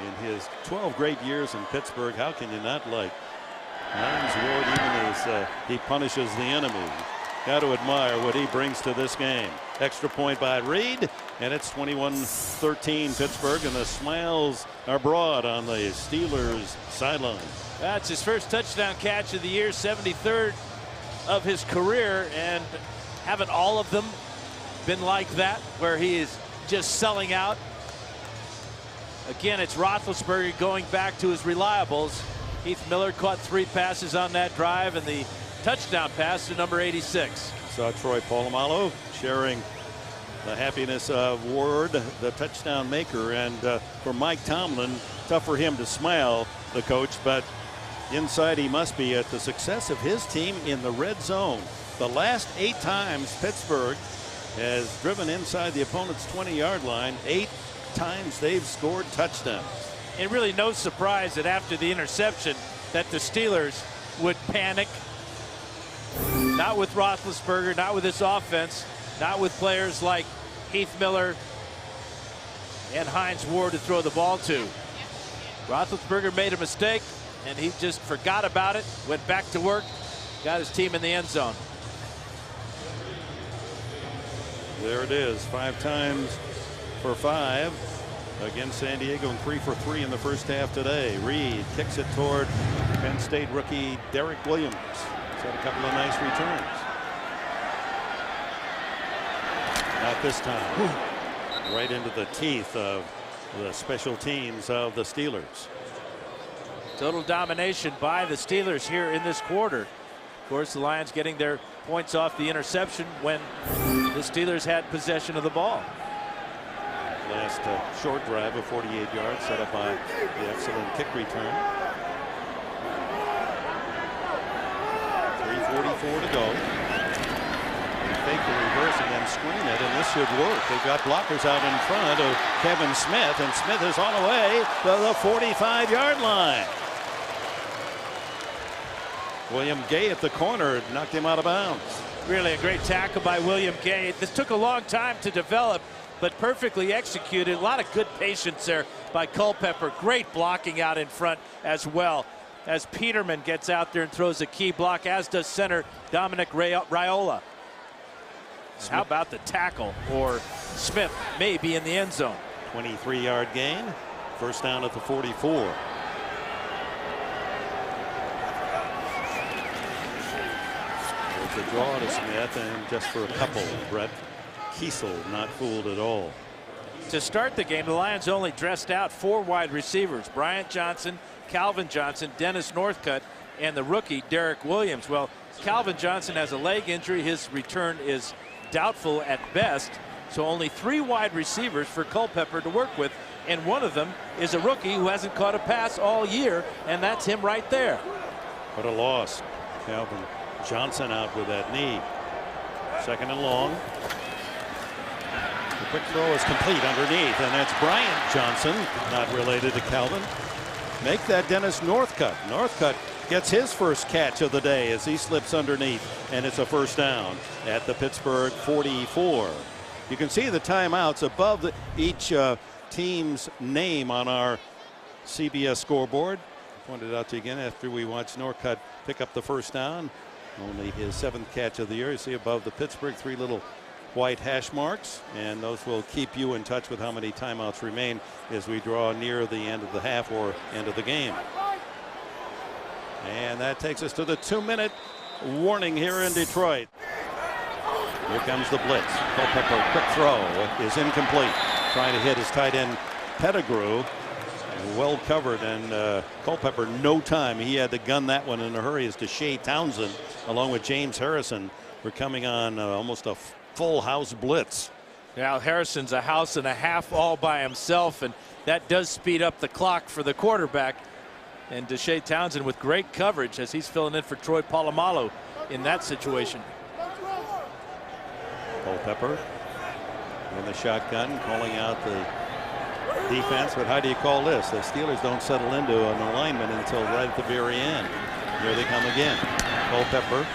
In his 12 great years in Pittsburgh, how can you not like Hines Ward even as he punishes the enemy? Got to admire what he brings to this game. Extra point by Reed, and it's 21-13 Pittsburgh, and the smiles are broad on the Steelers sideline. That's his first touchdown catch of the year, 73rd of his career, and haven't all of them been like that, where he is just selling out? Again, it's Roethlisberger going back to his reliables. Heath Miller caught 3 passes on that drive, and the touchdown pass to number 86. Saw Troy Polamalu sharing the happiness of Ward, the touchdown maker, and for Mike Tomlin, tough for him to smile, the coach, but inside he must be at the success of his team in the red zone. The last 8 times Pittsburgh has driven inside the opponent's 20-yard line, 8 times they've scored touchdowns. And really no surprise that after the interception that the Steelers would panic. Not with Roethlisberger, not with this offense, not with players like Heath Miller and Hines Ward to throw the ball to. Roethlisberger made a mistake, and he just forgot about it, went back to work, got his team in the end zone. There it is, 5 times for 5 against San Diego, and 3 for 3 in the first half today. Reed kicks it toward Penn State rookie Derek Williams. He's had a couple of nice returns. Not this time. Right into the teeth of the special teams of the Steelers. Total domination by the Steelers here in this quarter. Of course, the Lions getting their points off the interception when the Steelers had possession of the ball. Last short drive of 48 yards set up by the excellent kick return. 3:44 to go. They fake the reverse and then screen it, and this should work. They've got blockers out in front of Kevin Smith, and Smith is on the way to the 45-yard line. William Gay at the corner knocked him out of bounds. Really a great tackle by William Gay. This took a long time to develop, but perfectly executed. A lot of good patience there by Culpepper. Great blocking out in front as well, as Peterman gets out there and throws a key block, as does center Dominic Raiola. How about the tackle? Or Smith may be in the end zone. 23-yard gain. First down at the 44. The draw to Smith, and just for a couple, Brett Kiesel not fooled at all. To start the game, the Lions only dressed out 4 wide receivers: Bryant Johnson, Calvin Johnson, Dennis Northcutt, and the rookie Derek Williams. Well, Calvin Johnson has a leg injury. His return is doubtful at best. So only 3 wide receivers for Culpepper to work with, and one of them is a rookie who hasn't caught a pass all year, and that's him right there. What a loss. Calvin Johnson out with that knee. Second and long. The quick throw is complete underneath, and that's Bryant Johnson, not related to Calvin. Make that Dennis Northcutt. Northcutt gets his first catch of the day as he slips underneath, and it's a first down at the Pittsburgh 44. You can see the timeouts above each team's name on our CBS scoreboard. Pointed out to you again after we watched Northcutt pick up the first down. Only his 7th catch of the year. You see above the Pittsburgh 3 little white hash marks, and those will keep you in touch with how many timeouts remain as we draw near the end of the half or end of the game. And that takes us to the 2-minute warning here in Detroit. Here comes the blitz. Culpepper, quick throw is incomplete. Trying to hit his tight end Pettigrew. Well covered, and Culpepper no time. He had to gun that one in a hurry as Deshae Townsend along with James Harrison were coming on almost a full house blitz. Now Harrison's a house and a half all by himself, and that does speed up the clock for the quarterback. And Deshae Townsend with great coverage as he's filling in for Troy Polamalu in that situation. Culpepper in the shotgun, calling out the defense. But how do you call this? The Steelers don't settle into an alignment until right at the very end. Here they come again. Culpepper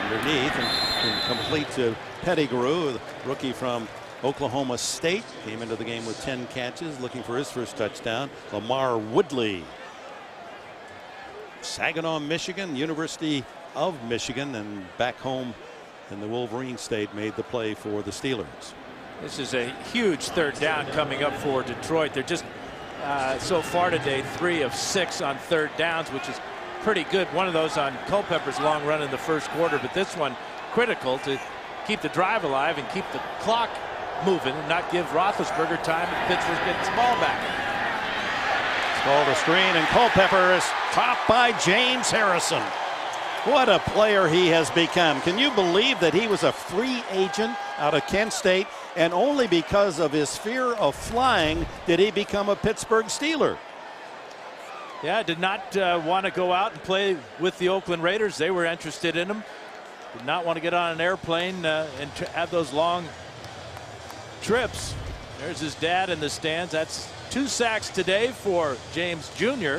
underneath and complete to Pettigrew, the rookie from Oklahoma State. Came into the game with 10 catches, looking for his first touchdown. Lamar Woodley, Saginaw, Michigan, University of Michigan, and back home in the Wolverine State, made the play for the Steelers. This is a huge third down coming up for Detroit. They're just so far today 3 of 6 on third downs, which is pretty good. One of those on Culpepper's long run in the first quarter, but this one critical to keep the drive alive and keep the clock moving and not give Roethlisberger time if Pittsburgh gets the ball back. It's called a screen, and Culpepper is topped by James Harrison. What a player he has become. Can you believe that he was a free agent out of Kent State, and only because of his fear of flying did he become a Pittsburgh Steeler? Yeah, did not want to go out and play with the Oakland Raiders. They were interested in him. Did not want to get on an airplane and have those long trips. There's his dad in the stands. That's 2 sacks today for James Jr.,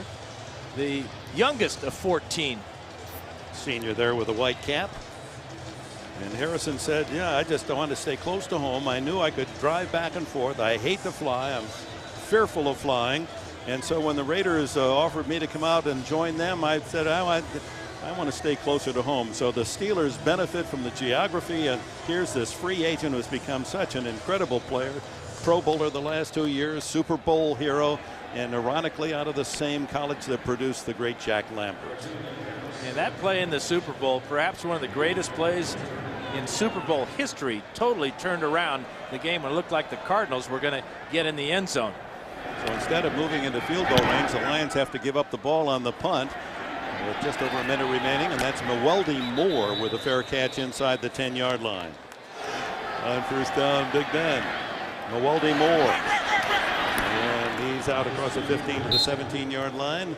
the youngest of 14. Senior there with a white cap. And Harrison said, yeah, I just want to stay close to home. I knew I could drive back and forth. I hate to fly. I'm fearful of flying. And so when the Raiders offered me to come out and join them, I said, I want to stay closer to home. So the Steelers benefit from the geography, and here's this free agent who's become such an incredible player. Pro Bowler the last 2 years, Super Bowl hero, and ironically out of the same college that produced the great Jack Lambert. And that play in the Super Bowl, perhaps one of the greatest plays in Super Bowl history, totally turned around the game when it looked like the Cardinals were going to get in the end zone. So instead of moving into field goal range, the Lions have to give up the ball on the punt with just over a minute remaining, and that's Mwelde Moore with a fair catch inside the 10-yard line. On first down, Big Ben. Mwelde Moore. And he's out across the 15 to the 17-yard line.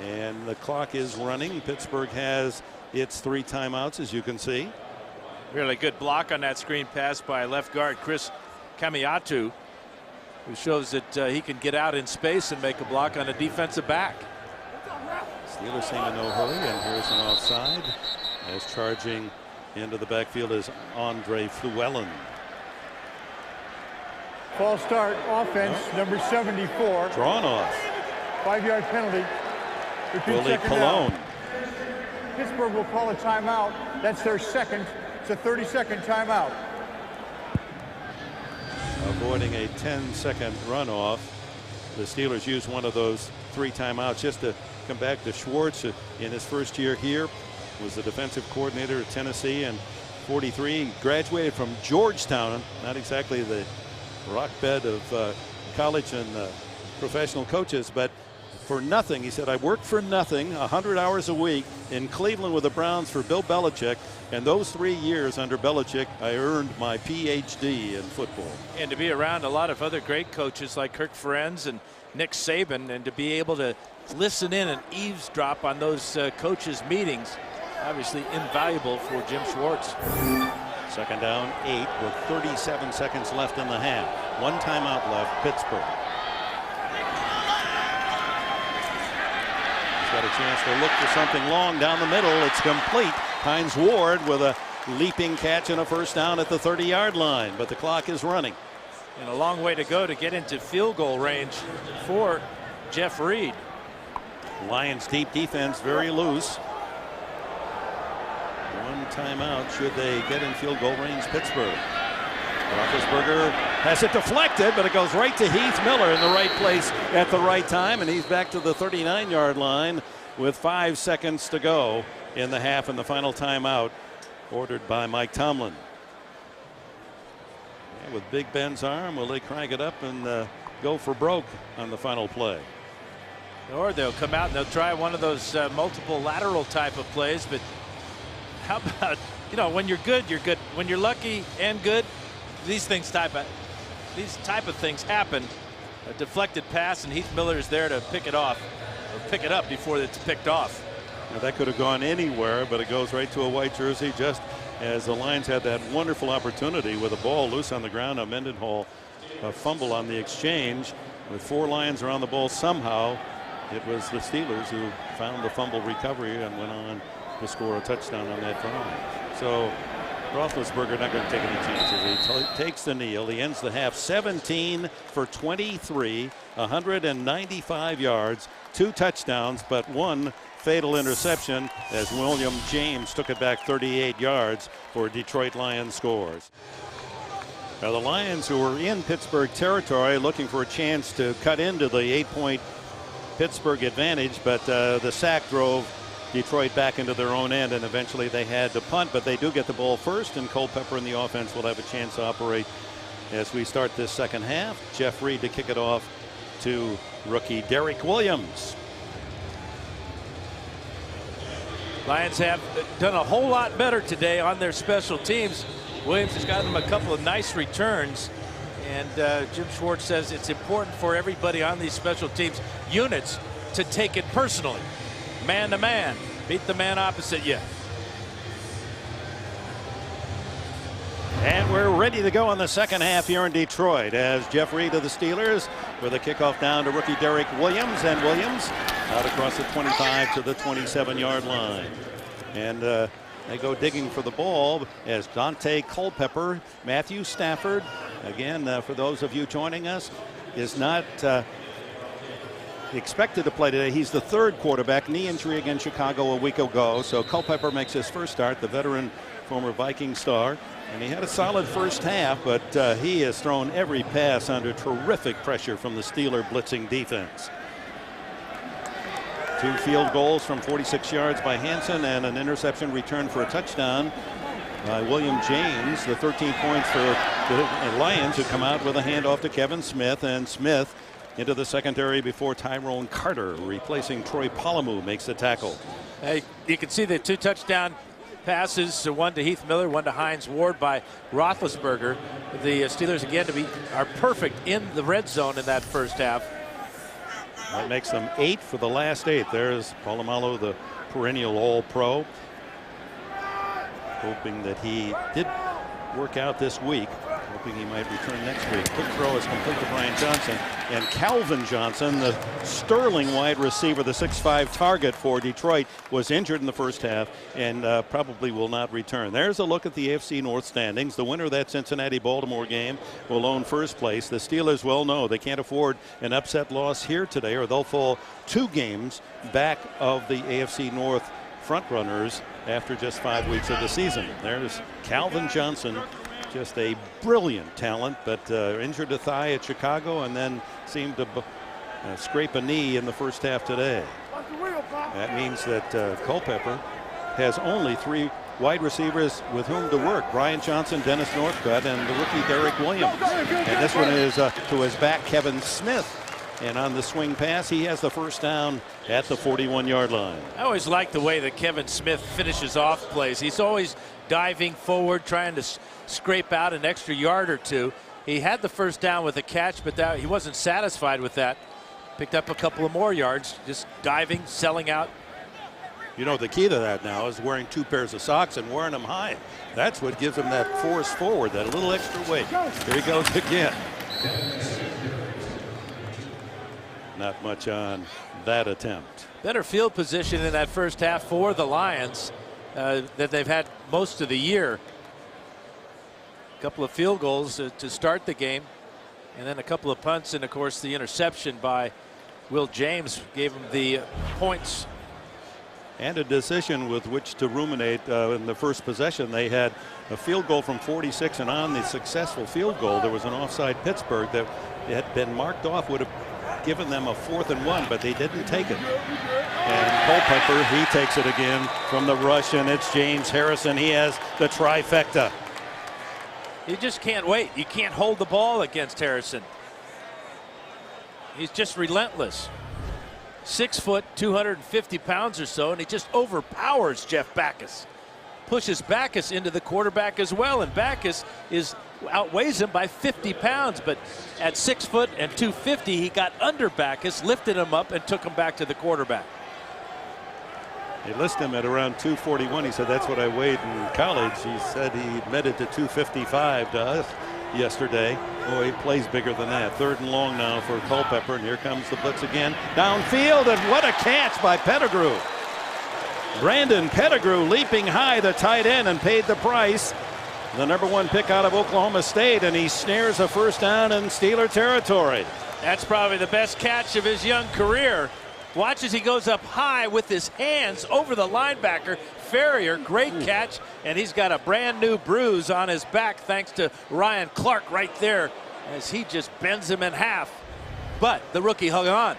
And the clock is running. Pittsburgh has its 3 timeouts, as you can see. Really good block on that screen pass by left guard Chris Kamiatu, who shows that he can get out in space and make a block on a defensive back. Steelers seem in no hurry, and here's an offside as charging into the backfield is Andre Fluellen. False start offense, number 74. Drawn off. 5-yard penalty. Willie Colon. Pittsburgh will call a timeout. That's their second. It's a 30-second timeout. Avoiding a 10-second runoff. The Steelers used one of those 3 timeouts just to come back to Schwartz in his first year here. Was the defensive coordinator at Tennessee, and 43, graduated from Georgetown, not exactly the rock bed of college and professional coaches, but for nothing. He said, I worked for nothing 100 hours a week in Cleveland with the Browns for Bill Belichick, and those 3 years under Belichick I earned my PhD in football. And to be around a lot of other great coaches like Kirk Ferentz and Nick Saban, and to be able to listen in and eavesdrop on those coaches' meetings, obviously invaluable for Jim Schwartz. Second down, 8 with 37 seconds left in the half. 1 timeout left, Pittsburgh. Got a chance to look for something long down the middle. It's complete. Hines Ward with a leaping catch and a first down at the 30-yard line, but the clock is running. And a long way to go to get into field goal range for Jeff Reed. Lions deep defense very loose. 1 timeout should they get in field goal range, Pittsburgh. Roethlisberger has it deflected, but it goes right to Heath Miller in the right place at the right time, and he's back to the 39-yard line with 5 seconds to go in the half, and the final timeout ordered by Mike Tomlin. Yeah, with Big Ben's arm, will they crank it up and go for broke on the final play? Or they'll come out and they'll try one of those multiple lateral type of plays, but how about, when you're good, you're good. When you're lucky and good, these type of things happen. A deflected pass, and Heath Miller is there to pick it off, or pick it up before it's picked off. Now that could have gone anywhere, but it goes right to a white jersey just as the Lions had that wonderful opportunity with a ball loose on the ground. A Mendenhall fumble on the exchange. With 4 Lions around the ball, somehow it was the Steelers who found the fumble recovery and went on to score a touchdown on that drive. So Roethlisberger not going to take any chances. He takes the kneel. He ends the half 17 for 23, 195 yards, 2 touchdowns, but 1 fatal interception as William James took it back 38 yards for Detroit Lions scores. Now the Lions, who were in Pittsburgh territory looking for a chance to cut into the 8-point Pittsburgh advantage, but the sack drove Detroit back into their own end, and eventually they had to punt, but they do get the ball first, and Culpepper and the offense will have a chance to operate as we start this second half. Jeff Reed to kick it off to rookie Derek Williams. Lions have done a whole lot better today on their special teams. Williams has gotten them a couple of nice returns, and Jim Schwartz says it's important for everybody on these special teams units to take it personally. Man to man, beat the man opposite you. And we're ready to go in the second half here in Detroit as Jeff Reed of the Steelers with a kickoff down to rookie Derek Williams, and Williams out across the 25 to the 27-yard line. And they go digging for the ball as Dante Culpepper, Matthew Stafford, again, for those of you joining us, is not expected to play today. He's the 3rd quarterback, knee injury against Chicago a week ago. So Culpepper makes his first start, the veteran former Viking star. And he had a solid first half, but he has thrown every pass under terrific pressure from the Steeler blitzing defense. 2 field goals from 46 yards by Hansen and an interception return for a touchdown by William James. The 13 points for the Lions, who come out with a handoff to Kevin Smith, and Smith into the secondary before Tyrone Carter, replacing Troy Polamalu, makes the tackle. Hey, you can see the 2 touchdown passes, one to Heath Miller, one to Hines Ward by Roethlisberger. The Steelers again are perfect in the red zone in that first half. That makes them 8 for the last 8. There's Polamalu, the perennial All-Pro, hoping that he did work out this week, hoping he might return next week. Quick throw is complete to Brian Johnson, and Calvin Johnson, the sterling wide receiver, the 6'5 target for Detroit, was injured in the first half and probably will not return. There's a look at the AFC North standings. The winner of that Cincinnati-Baltimore game will own first place. The Steelers well know they can't afford an upset loss here today, or they'll fall 2 games back of the AFC North frontrunners after just 5 weeks of the season. There's Calvin Johnson, just a brilliant talent, but injured a thigh at Chicago and then seemed to scrape a knee in the first half today. That means that Culpepper has only 3 wide receivers with whom to work: Brian Johnson, Dennis Northcutt, and the rookie Derek Williams. And this one is to his back, Kevin Smith. And on the swing pass, he has the first down at the 41-yard line. I always like the way that Kevin Smith finishes off plays. He's always diving forward, trying to scrape out an extra yard or 2. He had the first down with a catch, but he wasn't satisfied with that. Picked up a couple of more yards, just diving, selling out. You know, the key to that now is wearing 2 pairs of socks and wearing them high. That's what gives him that force forward, that little extra weight. Here he goes again. Not much on that attempt. Better field position in that first half for the Lions that they've had most of the year. A couple of field goals to start the game, and then a couple of punts, and of course the interception by Will James gave him the points. And a decision with which to ruminate in the first possession. They had a field goal from 46, and on the successful field goal there was an offside Pittsburgh that had been marked off, would have given them a 4th and 1, but they didn't take it. And Culpepper, he takes it again from the rush, and it's James Harrison. He has the trifecta. You just can't wait. You can't hold the ball against Harrison. He's just relentless. 6 foot, 250 pounds or so, and he just overpowers Jeff Backus. Pushes Backus into the quarterback as well, and Backus outweighs him by 50 pounds, but at 6 foot and 250, he got under Backus, lifted him up, and took him back to the quarterback. They list him at around 241. He said that's what I weighed in college. He said he admitted to 255 to us yesterday. Oh, he plays bigger than that. 3rd and long now for Culpepper, and here comes the blitz again. Downfield, and what a catch by Pettigrew. Brandon Pettigrew leaping high, the tight end, and paid the price. The #1 pick out of Oklahoma State, and he snares a first down in Steeler territory. That's probably the best catch of his young career. Watch as he goes up high with his hands over the linebacker. Ferrier, great catch, and he's got a brand new bruise on his back thanks to Ryan Clark right there as he just bends him in half. But the rookie hung on.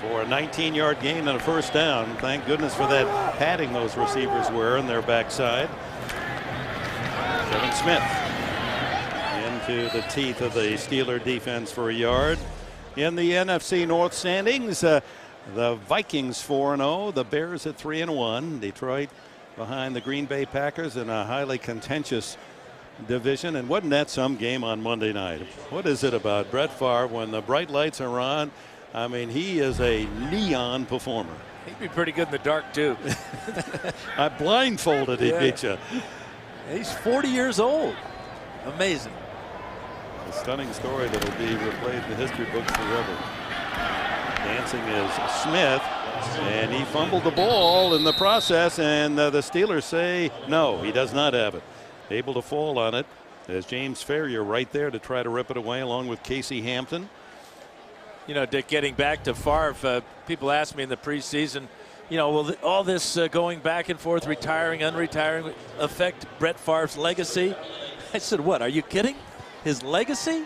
For a 19-yard gain and a first down. Thank goodness for that padding those receivers wear on their backside. Kevin Smith into the teeth of the Steeler defense for a yard. In the NFC North standings, the Vikings 4-0, the Bears at 3-1. Detroit behind the Green Bay Packers in a highly contentious division. And wasn't that some game on Monday night? What is it about Brett Favre when the bright lights are on? I mean, he is a neon performer. He'd be pretty good in the dark, too. I blindfolded, he'd beat you. He's 40 years old. Amazing. A stunning story that will be replayed in the history books forever. Dancing is Smith, and he fumbled the ball in the process, and the Steelers say no, he does not have it. Able to fall on it as James Ferrier right there to try to rip it away along with Casey Hampton. You know, Dick, getting back to Favre, people asked me in the preseason, you know, will all this going back and forth, retiring, unretiring, affect Brett Favre's legacy? I said, what, are you kidding? His legacy?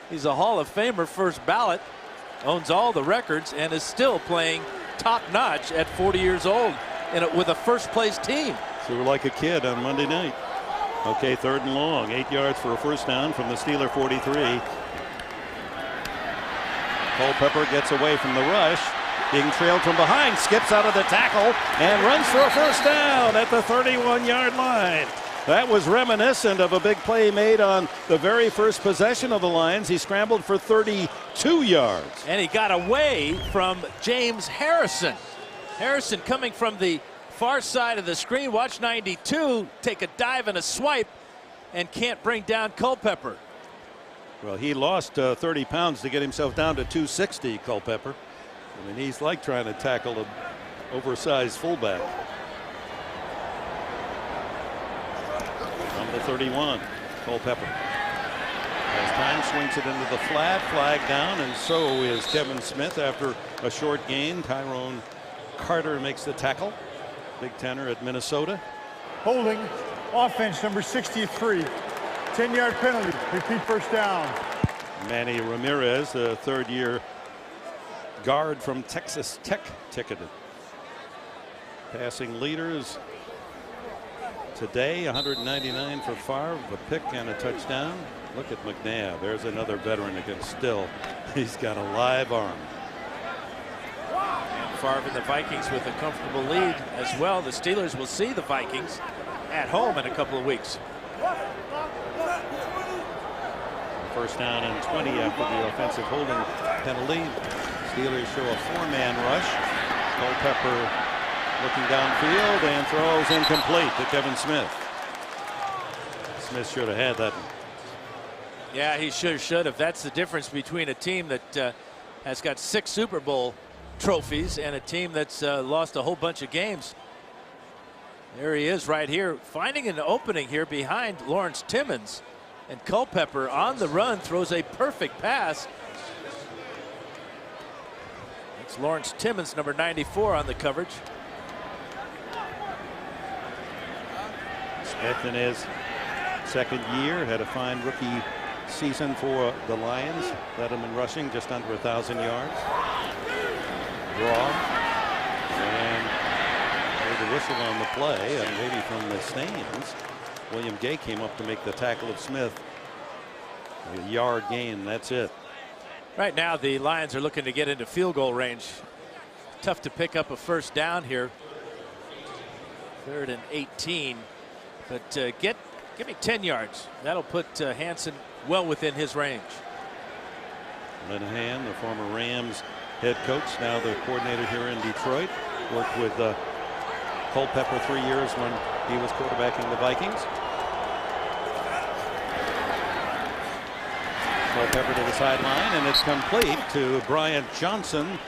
He's a Hall of Famer, first ballot, owns all the records, and is still playing top-notch at 40 years old with a first-place team. So we're like a kid on Monday night. Okay, 3rd and long, 8 yards for a first down from the Steeler 43. Culpepper gets away from the rush, being trailed from behind, skips out of the tackle, and runs for a first down at the 31-yard line. That was reminiscent of a big play made on the very first possession of the Lions. He scrambled for 32 yards. And he got away from James Harrison. Harrison coming from the far side of the screen. Watch 92 take a dive and a swipe and can't bring down Culpepper. Well, he lost 30 pounds to get himself down to 260, Culpepper. I mean, he's like trying to tackle an oversized fullback. From the 31, Culpepper. As time swings it into the flat, flag down, and so is Kevin Smith after a short gain. Tyrone Carter makes the tackle. Big tenor at Minnesota. Holding, offense number 63. 10-yard penalty, repeat first down. Manny Ramirez, the 3rd-year guard from Texas Tech, ticketed. Passing leaders today, 199 for Favre, a pick and a touchdown. Look at McNabb. There's another veteran that can still. He's got a live arm. And Favre and the Vikings with a comfortable lead as well. The Steelers will see the Vikings at home in a couple of weeks. First down and 20 after the offensive holding penalty. Steelers show a 4-man rush. Culpepper looking downfield and throws incomplete to Kevin Smith. Smith should have had that one. Yeah, he should have. That's the difference between a team that has got 6 Super Bowl trophies and a team that's lost a whole bunch of games. There he is right here, finding an opening here behind Lawrence Timmons. And Culpepper on the run throws a perfect pass. It's Lawrence Timmons, number 94, on the coverage. Smith in his 2nd year had a fine rookie season for the Lions. Led them in rushing just under 1,000 yards. Draw. And there's a whistle on the play, and maybe from the stands. William Gay came up to make the tackle of Smith. A yard gain, that's it. Right now the Lions are looking to get into field goal range. Tough to pick up a first down here. 3rd and 18. But give me 10 yards. That'll put Hansen well within his range. Linehan, the former Rams head coach, now the coordinator here in Detroit, worked with Culpepper 3 years when he was quarterbacking the Vikings. Culpepper to the sideline, and it's complete to Bryant Johnson.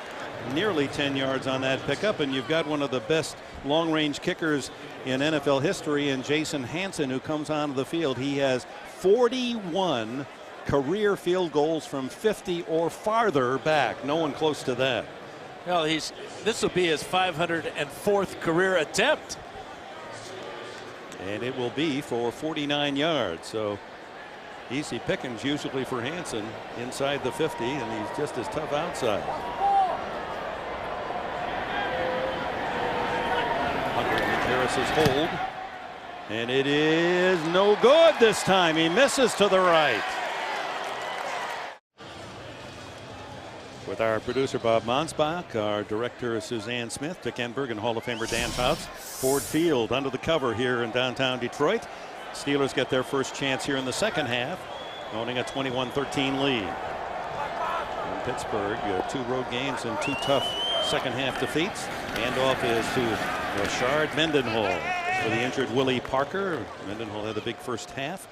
Nearly 10 yards on that pickup, and you've got one of the best long-range kickers in NFL history in Jason Hansen, who comes onto the field. He has 41 career field goals from 50 or farther back. No one close to that. Well, this will be his 504th career attempt. And it will be for 49 yards. So easy pickings usually for Hansen inside the 50, and he's just as tough outside. Harris's hold, and it is no good this time. He misses to the right. With our producer Bob Monsbach, our director Suzanne Smith, Dick Enberg, and Hall of Famer Dan Fouts. Ford Field under the cover here in downtown Detroit. Steelers get their first chance here in the second half, owning a 21-13 lead. In Pittsburgh, 2 road games and 2 tough second half defeats. Handoff is to Rashard Mendenhall for the injured Willie Parker. Mendenhall had a big first half.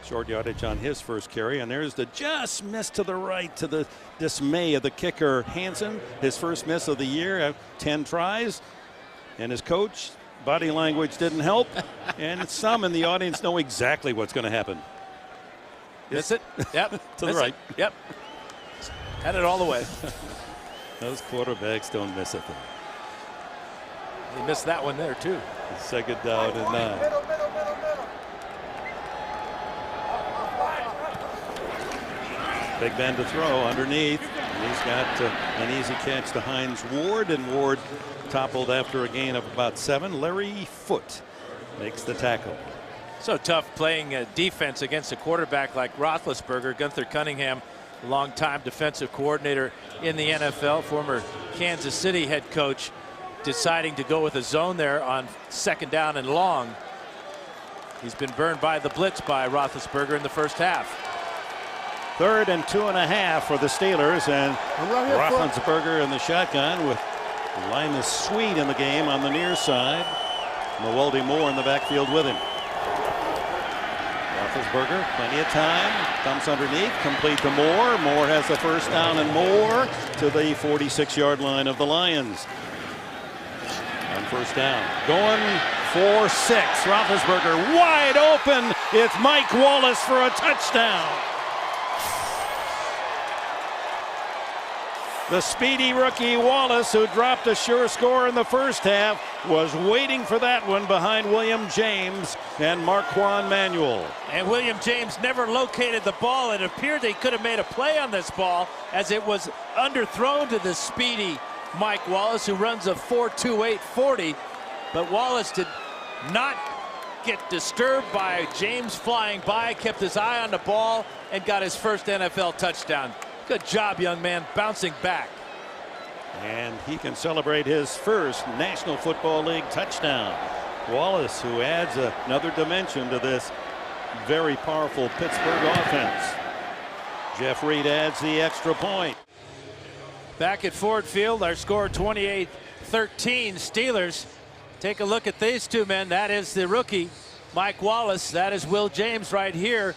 Short yardage on his first carry, and there's the just miss to the right, to the dismay of the kicker Hansen. His first miss of the year, 10 tries, and his coach, body language didn't help, and some in the audience know exactly what's going to happen. Miss it? Yep. To the right. It. Yep. Had it all the way. Those quarterbacks don't miss it. He missed that one there too. Second down and 9. Big Ben to throw underneath. And he's got an easy catch to Hines Ward, and Ward toppled after a gain of about 7. Larry Foote makes the tackle. So tough playing defense against a quarterback like Roethlisberger. Gunther Cunningham, longtime defensive coordinator in the NFL, former Kansas City head coach, deciding to go with a zone there on second down and long. He's been burned by the blitz by Roethlisberger in the first half. 3rd and 2.5 for the Steelers, and Roethlisberger in the shotgun with Linus Sweet in the game on the near side. Mewaldy Moore in the backfield with him. Roethlisberger, plenty of time, dumps underneath, complete to Moore. Moore has the first down and more to the 46-yard line of the Lions. On first down, going for 6. Roethlisberger wide open. It's Mike Wallace for a touchdown. The speedy rookie Wallace, who dropped a sure score in the first half, was waiting for that one behind William James and Marquand Manuel. And William James never located the ball. It appeared they could have made a play on this ball as it was underthrown to the speedy Mike Wallace, who runs a 4.28 40. But Wallace did not get disturbed by James flying by, kept his eye on the ball, and got his first NFL touchdown. Good job, young man, bouncing back. And he can celebrate his first National Football League touchdown. Wallace, who adds another dimension to this very powerful Pittsburgh offense. Jeff Reed adds the extra point. Back at Ford Field, our score 28-13 Steelers. Take a look at these two men. That is the rookie, Mike Wallace. That is Will James right here.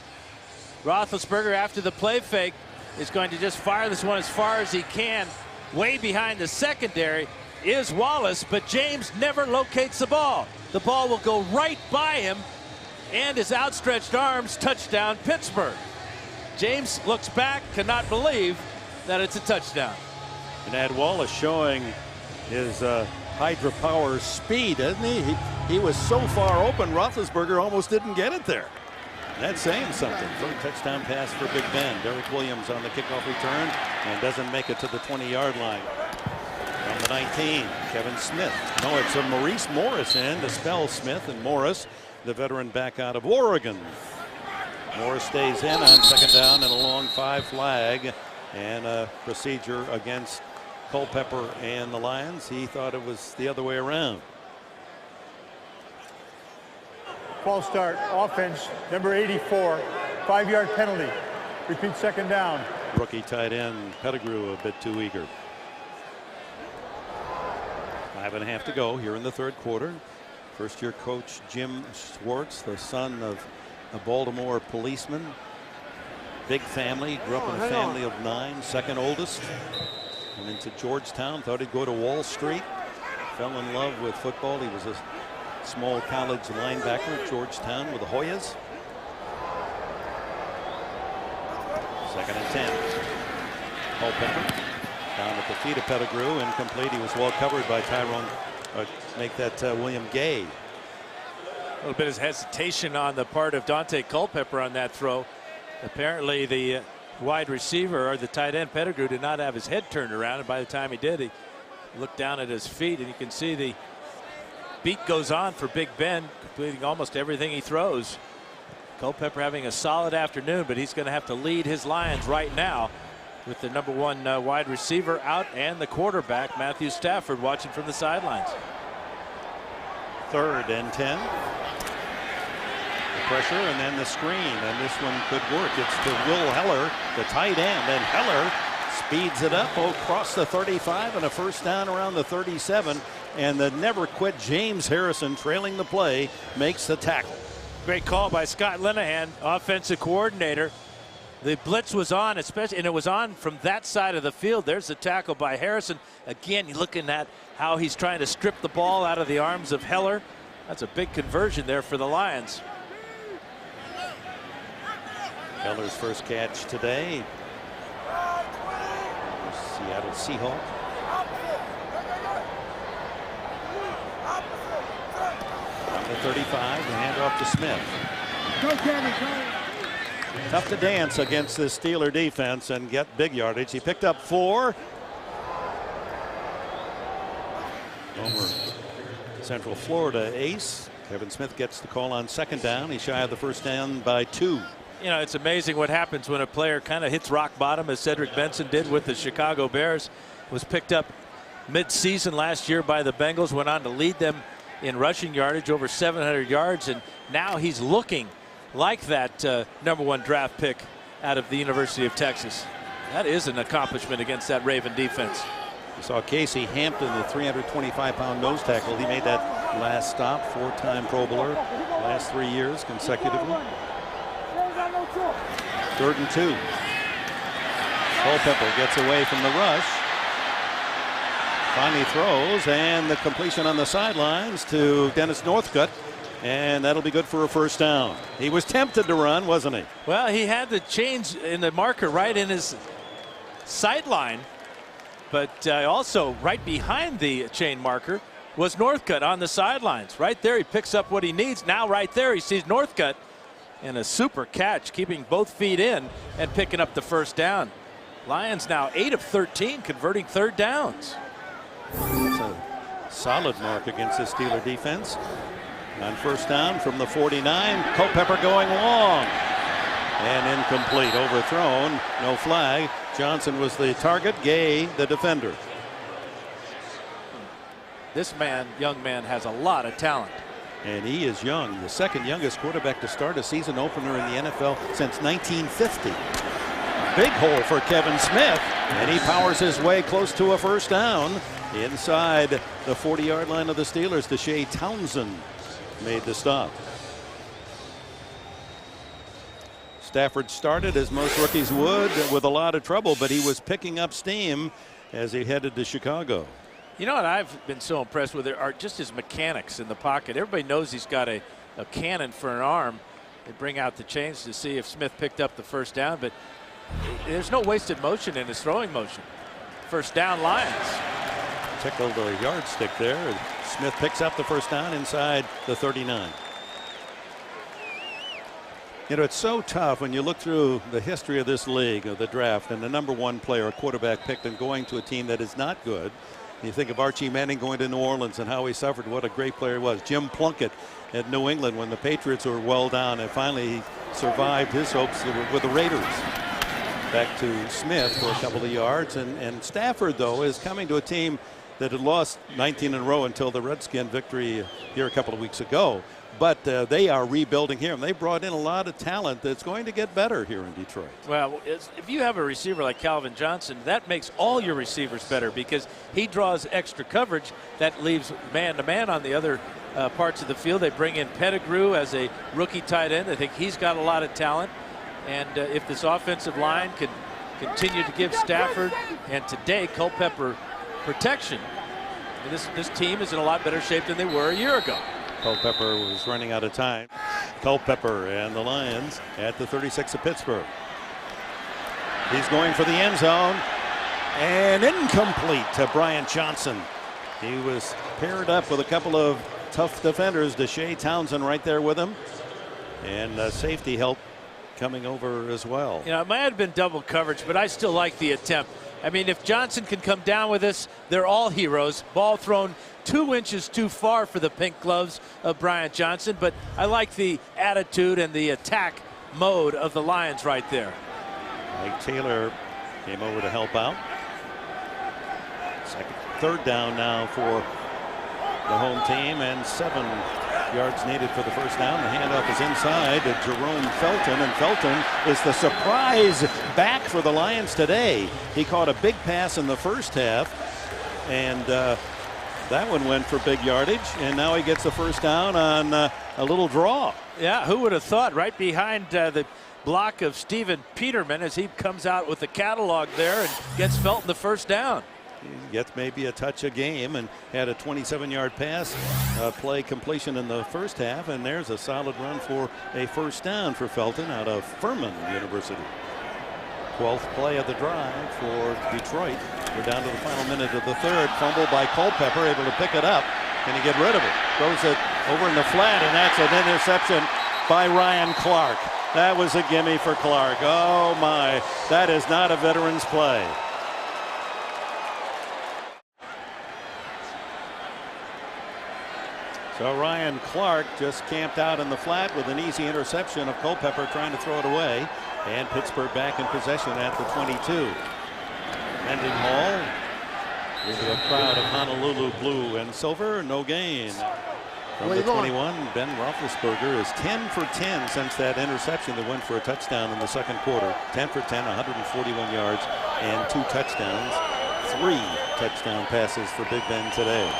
Roethlisberger, after the play fake, is going to just fire this one as far as he can. Way behind the secondary is Wallace, but James never locates the ball. The ball will go right by him, and his outstretched arms, touchdown Pittsburgh. James looks back, cannot believe that it's a touchdown. And Ed Wallace showing his Hydra Power speed, isn't he? He was so far open, Roethlisberger almost didn't get it there. That's saying something. Third touchdown pass for Big Ben. Derek Williams on the kickoff return and doesn't make it to the 20-yard line. On the 19, Kevin Smith. No, it's a Maurice Morris in to spell Smith, and Morris, the veteran back out of Oregon. Morris stays in on second down and a long 5 flag, and a procedure against Culpepper and the Lions. He thought it was the other way around. False start, offense, number 84, 5-yard penalty. Repeat second down. Rookie tight end Pettigrew a bit too eager. 5.5 to go here in the third quarter. First-year coach Jim Schwartz, the son of a Baltimore policeman. Big family, grew up in a family of 9, second oldest. Went into Georgetown, thought he'd go to Wall Street. Fell in love with football. He was a small college linebacker at Georgetown with the Hoyas. 2nd and 10. Culpepper down at the feet of Pettigrew, incomplete. He was well covered by Tyrone. Make that William Gay. A little bit of hesitation on the part of Dante Culpepper on that throw. Apparently the wide receiver, or the tight end Pettigrew, did not have his head turned around, and by the time he did, he looked down at his feet, and you can see the beat goes on for Big Ben, completing almost everything he throws. Culpepper having a solid afternoon, but he's going to have to lead his Lions right now with the #1 wide receiver out and the quarterback Matthew Stafford watching from the sidelines. 3rd and 10. The pressure and then the screen, and this one could work. It's to Will Heller, the tight end, and Heller speeds it up across the 35 and a first down around the 37, and the never quit James Harrison, trailing the play, makes the tackle. Great call by Scott Linehan, offensive coordinator. The blitz was on, especially, and it was on from that side of the field. There's the tackle by Harrison. Again, you're looking at how he's trying to strip the ball out of the arms of Heller. That's a big conversion there for the Lions. Heller's first catch today. Seattle Seahawk. On the 35, the handoff to Smith. Go, Kenny, go. Tough to dance against this Steeler defense and get big yardage. He picked up 4. Homer, Central Florida ace. Kevin Smith gets the call on 2nd down. He's shy of the first down by 2. You know, it's amazing what happens when a player kind of hits rock bottom, as Cedric Benson did with the Chicago Bears. Was picked up mid-season last year by the Bengals, went on to lead them in rushing yardage, over 700 yards, and now he's looking like that #1 draft pick out of the University of Texas. That is an accomplishment against that Raven defense. You saw Casey Hampton, the 325-pound nose tackle. He made that last stop, 4-time Pro Bowler, last 3 years consecutively. 3rd and 2. Culpepper gets away from the rush. Finally throws, and the completion on the sidelines to Dennis Northcutt, and that'll be good for a first down. He was tempted to run, wasn't he? Well, he had the change in the marker right in his sideline, but also right behind the chain marker was Northcutt on the sidelines. Right there, he picks up what he needs. Now right there, he sees Northcutt, and a super catch, keeping both feet in and picking up the first down. Lions now 8 of 13, converting 3rd downs. That's a solid mark against the Steeler defense. On first down from the 49, Culpepper going long. And incomplete, overthrown, no flag. Johnson was the target, Gay the defender. This man, young man, has a lot of talent. And he is young, the 2nd youngest quarterback to start a season opener in the NFL since 1950. Big hole for Kevin Smith, and he powers his way close to a first down inside the 40-yard line of the Steelers. Deshae Townsend made the stop. Stafford started, as most rookies would, with a lot of trouble, but he was picking up steam as he headed to Chicago. You know what I've been so impressed with are just his mechanics in the pocket. Everybody knows he's got a cannon for an arm. They bring out the chains to see if Smith picked up the first down, but there's no wasted motion in his throwing motion. First down, Lions. Tickled the yardstick there. Smith picks up the first down inside the 39. You know, it's so tough when you look through the history of this league, of the draft, and the #1 player, a quarterback picked, and going to a team that is not good. You think of Archie Manning going to New Orleans and how he suffered, what a great player he was. Jim Plunkett at New England when the Patriots were well down, and finally he survived his hopes with the Raiders. Back to Smith for a couple of yards, and Stafford, though, is coming to a team that had lost 19 in a row until the Redskin victory here a couple of weeks ago. But they are rebuilding here, and they brought in a lot of talent that's going to get better here in Detroit. Well, if you have a receiver like Calvin Johnson, that makes all your receivers better because he draws extra coverage that leaves man-to-man on the other parts of the field. They bring in Pettigrew as a rookie tight end. I think he's got a lot of talent. And if this offensive line can continue to give Stafford and today Culpepper protection, this team is in a lot better shape than they were a year ago. Culpepper was running out of time. Culpepper and the Lions at the 36 of Pittsburgh. He's going for the end zone and incomplete to Brian Johnson. He was paired up with a couple of tough defenders. Deshae Townsend right there with him, and safety help coming over as well. You know, it might have been double coverage, but I still like the attempt. I mean, if Johnson can come down with this, they're all heroes. Ball thrown 2 inches too far for the pink gloves of Brian Johnson, but I like the attitude and the attack mode of the Lions right there. Mike Taylor came over to help out. Third down now for the home team, and 7 yards needed for the first down. The handoff is inside to Jerome Felton, and Felton is the surprise back for the Lions today. He caught a big pass in the first half, and that one went for big yardage, and now he gets the first down on a little draw. Yeah, who would have thought, right behind the block of Stephen Peterman as he comes out with the catalog there and gets Felton the first down. He gets maybe a touch a game and had a 27-yard pass play completion in the first half, and there's a solid run for a first down for Felton out of Furman University. 12th play of the drive for Detroit. We're down to the final minute of the third. Fumble by Culpepper, able to pick it up. Can he get rid of it? Throws it over in the flat, and that's an interception by Ryan Clark. That was a gimme for Clark. Oh my, that is not a veteran's play. So Ryan Clark just camped out in the flat with an easy interception of Culpepper trying to throw it away. And Pittsburgh back in possession at the 22. Mendenhall into a crowd of Honolulu blue and silver. No gain. From the 21, Ben Roethlisberger is 10 for 10 since that interception that went for a touchdown in the second quarter. 10 for 10, 141 yards and 2 touchdowns. 3 touchdown passes for Big Ben today.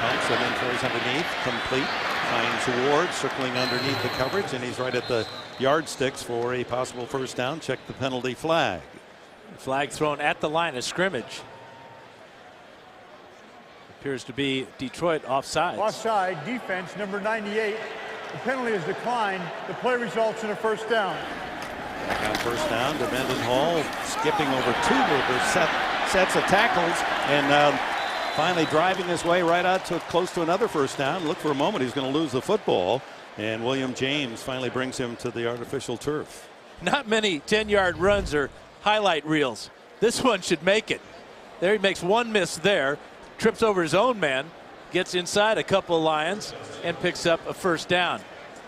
Pumps and then throws underneath, complete. Finds Ward circling underneath the coverage, and he's right at the yardsticks for a possible first down. Check the penalty flag. Flag thrown at the line of scrimmage. Appears to be Detroit offside. Offside, defense, number 98. The penalty is declined. The play results in a first down. Back on first down to Mendenhall, skipping over 2 movers, sets of tackles, and finally driving his way right out to close to another first down. Look for a moment, he's going to lose the football, and William James finally brings him to the artificial turf. Not many 10-yard runs or highlight reels. This one should make it. There he makes one miss there, trips over his own man, gets inside a couple of Lions, and picks up a first down.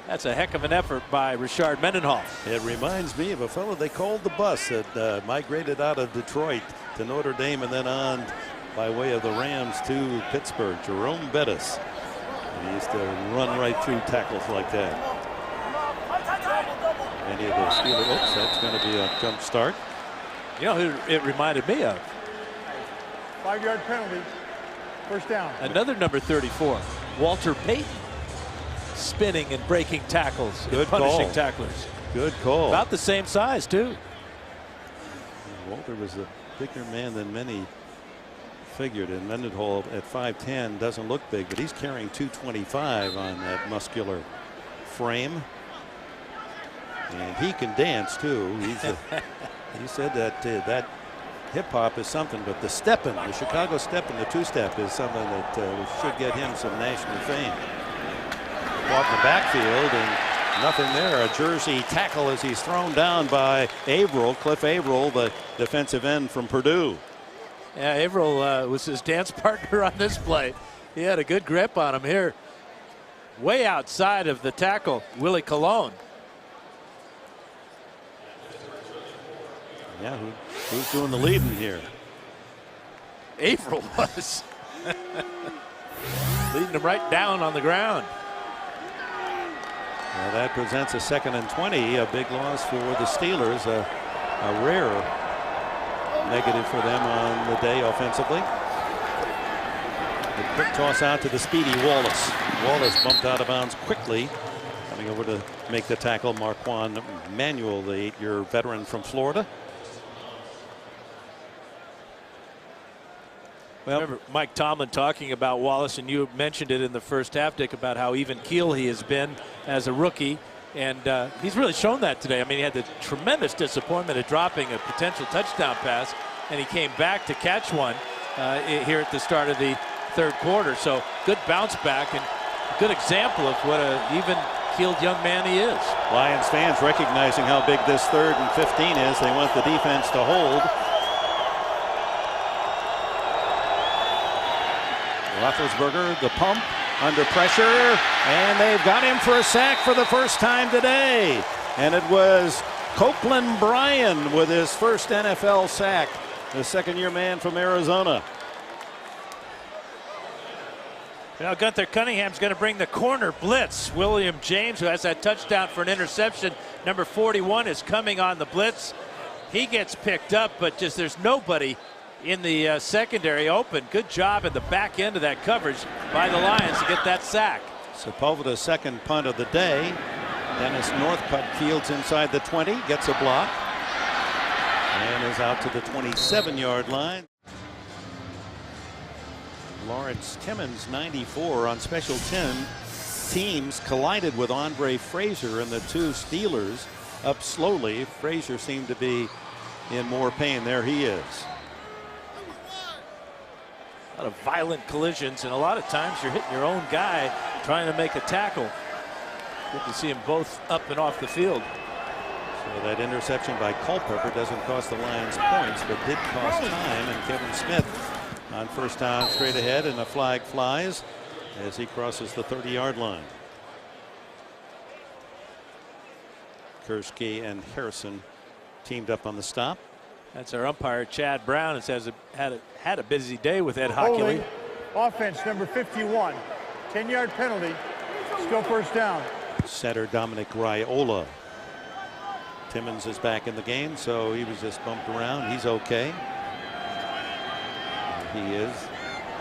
That's a heck of an effort by Richard Mendenhall. It reminds me of a fellow they called the bus that migrated out of Detroit to Notre Dame and then on by way of the Rams to Pittsburgh, Jerome Bettis. And he used to run right through tackles like that. Any of the Steelers, oops, that's going to be a jump start. You know who it reminded me of? 5-yard penalty, first down. Another number 34, Walter Payton, spinning and breaking tackles, good punishing call. tacklers. Good call. About the same size too. Walter was a bigger man than many figured, and Mendenhall at 5'10" doesn't look big, but he's carrying 225 on that muscular frame, and he can dance too. He said that that hip hop is something, but the stepping, the Chicago stepping, the two-step is something that should get him some national fame. Caught in the backfield and nothing there. A Jersey tackle as he's thrown down by Averill, Cliff Averill, the defensive end from Purdue. Yeah, Averill was his dance partner on this play. He had a good grip on him here. Way outside of the tackle, Willie Colon. Yeah, who's doing the leading here? Averill was. Leading them right down on the ground. Well, that presents a 2nd and 20, a big loss for the Steelers, a rare negative for them on the day offensively. A quick toss out to the speedy Wallace. Wallace bumped out of bounds quickly. Coming over to make the tackle, Marquand Manuel, the 8-year veteran from Florida. Well, remember Mike Tomlin talking about Wallace, and you mentioned it in the first half, Dick, about how even keel he has been as a rookie. And he's really shown that today. I mean, he had the tremendous disappointment of dropping a potential touchdown pass, and he came back to catch one here at the start of the 3rd quarter. So good bounce back and good example of what an even-keeled young man he is. Lions fans recognizing how big this 3rd and 15 is. They want the defense to hold. Roethlisberger, the pump, under pressure, and they've got him for a sack for the first time today. And it was Copeland Bryan with his first NFL sack, the 2nd-year man from Arizona. Now Gunther Cunningham's going to bring the corner blitz. William James, who has that touchdown for an interception, number 41, is coming on the blitz. He gets picked up, but just there's nobody in the secondary open. Good job at the back end of that coverage by the Lions to get that sack. Sepulveda's 2nd punt of the day. Dennis Northcutt fields inside the 20, gets a block, and is out to the 27-yard line. Lawrence Timmons, 94, on special teams, collided with Andre Frazier, and the 2 Steelers up slowly. Frazier seemed to be in more pain. There he is. A lot of violent collisions, and a lot of times you're hitting your own guy trying to make a tackle. Good to see them both up and off the field. So that interception by Culpepper doesn't cost the Lions points, but did cost time, and Kevin Smith on first down straight ahead, and a flag flies as he crosses the 30-yard line. Kurski and Harrison teamed up on the stop. That's our umpire, Chad Brown. It says had a busy day with Ed Hockley. Offense number 51, 10-yard penalty, still first down. Setter Dominic Raiola. Timmons is back in the game, so he was just bumped around. He's okay. He is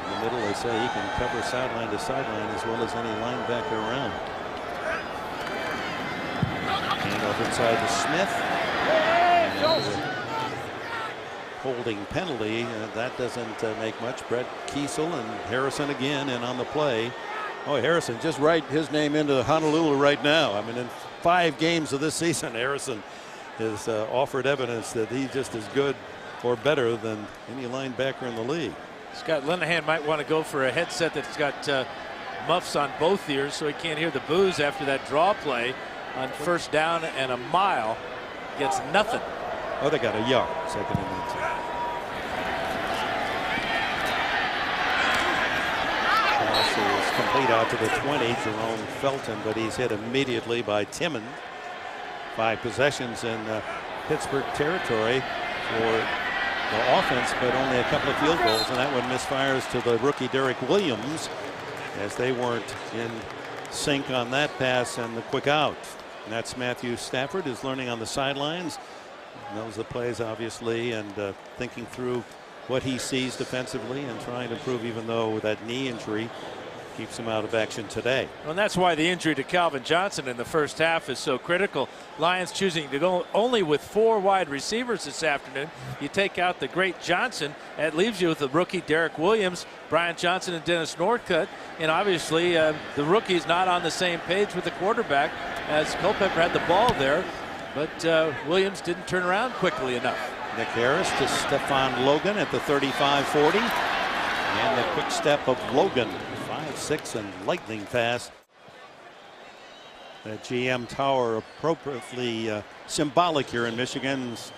in the middle. They say he can cover sideline to sideline as well as any linebacker around. Handoff inside to Smith. Holding penalty. That doesn't make much. Brett Kiesel and Harrison again in on the play. Oh, Harrison, just write his name into Honolulu right now. I mean, in 5 games of this season, Harrison has offered evidence that he's just as good or better than any linebacker in the league. Scott Linehan might want to go for a headset that's got muffs on both ears so he can't hear the boos after that draw play on first down and a mile. Gets nothing. Oh, they got a yard. 2nd and 18. Pass is complete out to the 20. Jerome Felton, but he's hit immediately by Timmons. 5 possessions in Pittsburgh territory for the offense, but only a couple of field goals, and that one misfires to the rookie Derek Williams as they weren't in sync on that pass and the quick out. And that's Matthew Stafford, is learning on the sidelines. Knows the plays, obviously, and thinking through what he sees defensively and trying to improve, even though that knee injury keeps him out of action today. Well, and that's why the injury to Calvin Johnson in the first half is so critical. Lions choosing to go only with 4 wide receivers this afternoon. You take out the great Johnson, that leaves you with the rookie Derek Williams, Brian Johnson, and Dennis Northcutt. And obviously the rookie's not on the same page with the quarterback, as Culpepper had the ball there, but Williams didn't turn around quickly enough. Nick Harris to Stephon Logan at the 35-40. And the quick step of Logan, 5'6" and lightning fast. The GM Tower appropriately symbolic here in Michigan's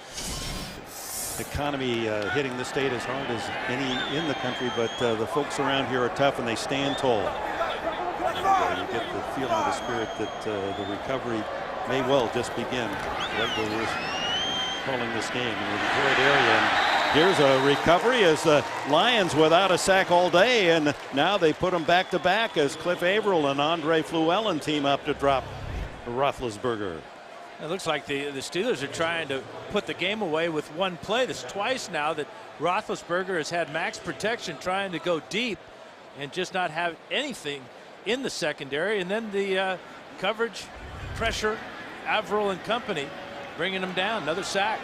economy, hitting the state as hard as any in the country, but the folks around here are tough and they stand tall. And, you get the feeling of the spirit that the recovery may well just begin right where we're calling this game in the Detroit area. And here's a recovery as the Lions without a sack all day, and now they put them back to back as Cliff Averill and Andre Fluellen team up to drop Roethlisberger. It looks like the Steelers are trying to put the game away with one play. This is twice now that Roethlisberger has had max protection trying to go deep and just not have anything in the secondary. And then the coverage pressure, Averill and company bringing him down. Another sack.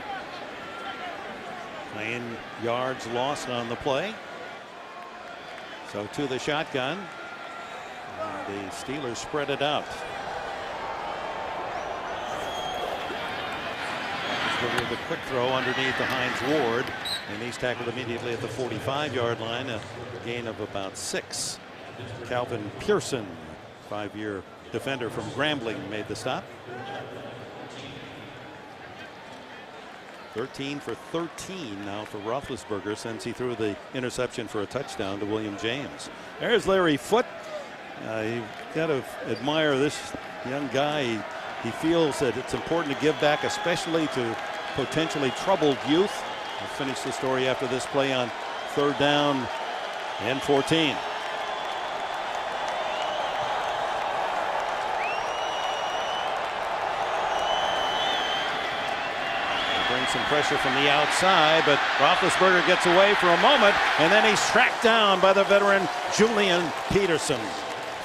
9 yards lost on the play. So to the shotgun. And the Steelers spread it out. With a quick throw underneath the Hines Ward, and he's tackled immediately at the 45-yard line, a gain of about 6. Calvin Pearson, 5-year defender from Grambling, made the stop. 13 for 13 now for Roethlisberger since he threw the interception for a touchdown to William James. There's Larry Foote. You've got to admire this young guy. He feels that it's important to give back, especially to potentially troubled youth. We'll finish the story after this play on 3rd down and 14. Bring some pressure from the outside, but Roethlisberger gets away for a moment, and then he's tracked down by the veteran Julian Peterson.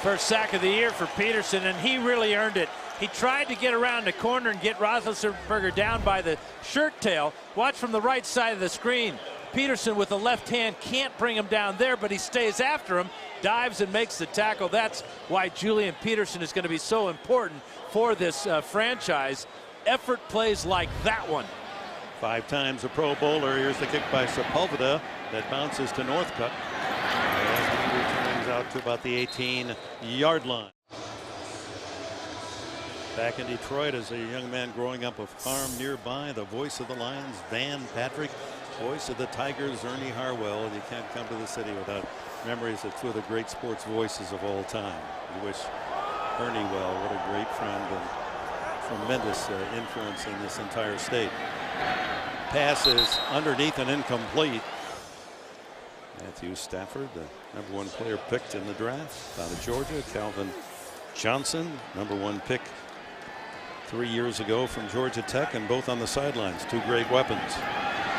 First sack of the year for Peterson, and he really earned it. He tried to get around the corner and get Roethlisberger down by the shirt tail. Watch from the right side of the screen. Peterson with the left hand can't bring him down there, but he stays after him, dives and makes the tackle. That's why Julian Peterson is going to be so important for this franchise. Effort plays like that one. 5 times a Pro Bowler. Here's the kick by Sepulveda that bounces to Northcutt. As he returns out to about the 18-yard line. Back in Detroit as a young man growing up a farm nearby, the voice of the Lions, Van Patrick, voice of the Tigers, Ernie Harwell. And you can't come to the city without memories of 2 of the great sports voices of all time. We wish Ernie well. What a great friend and tremendous influence in this entire state. Pass is underneath and incomplete. Matthew Stafford, the #1 player picked in the draft out of Georgia. Calvin Johnson, #1 pick 3 years ago from Georgia Tech, and both on the sidelines. 2 great weapons.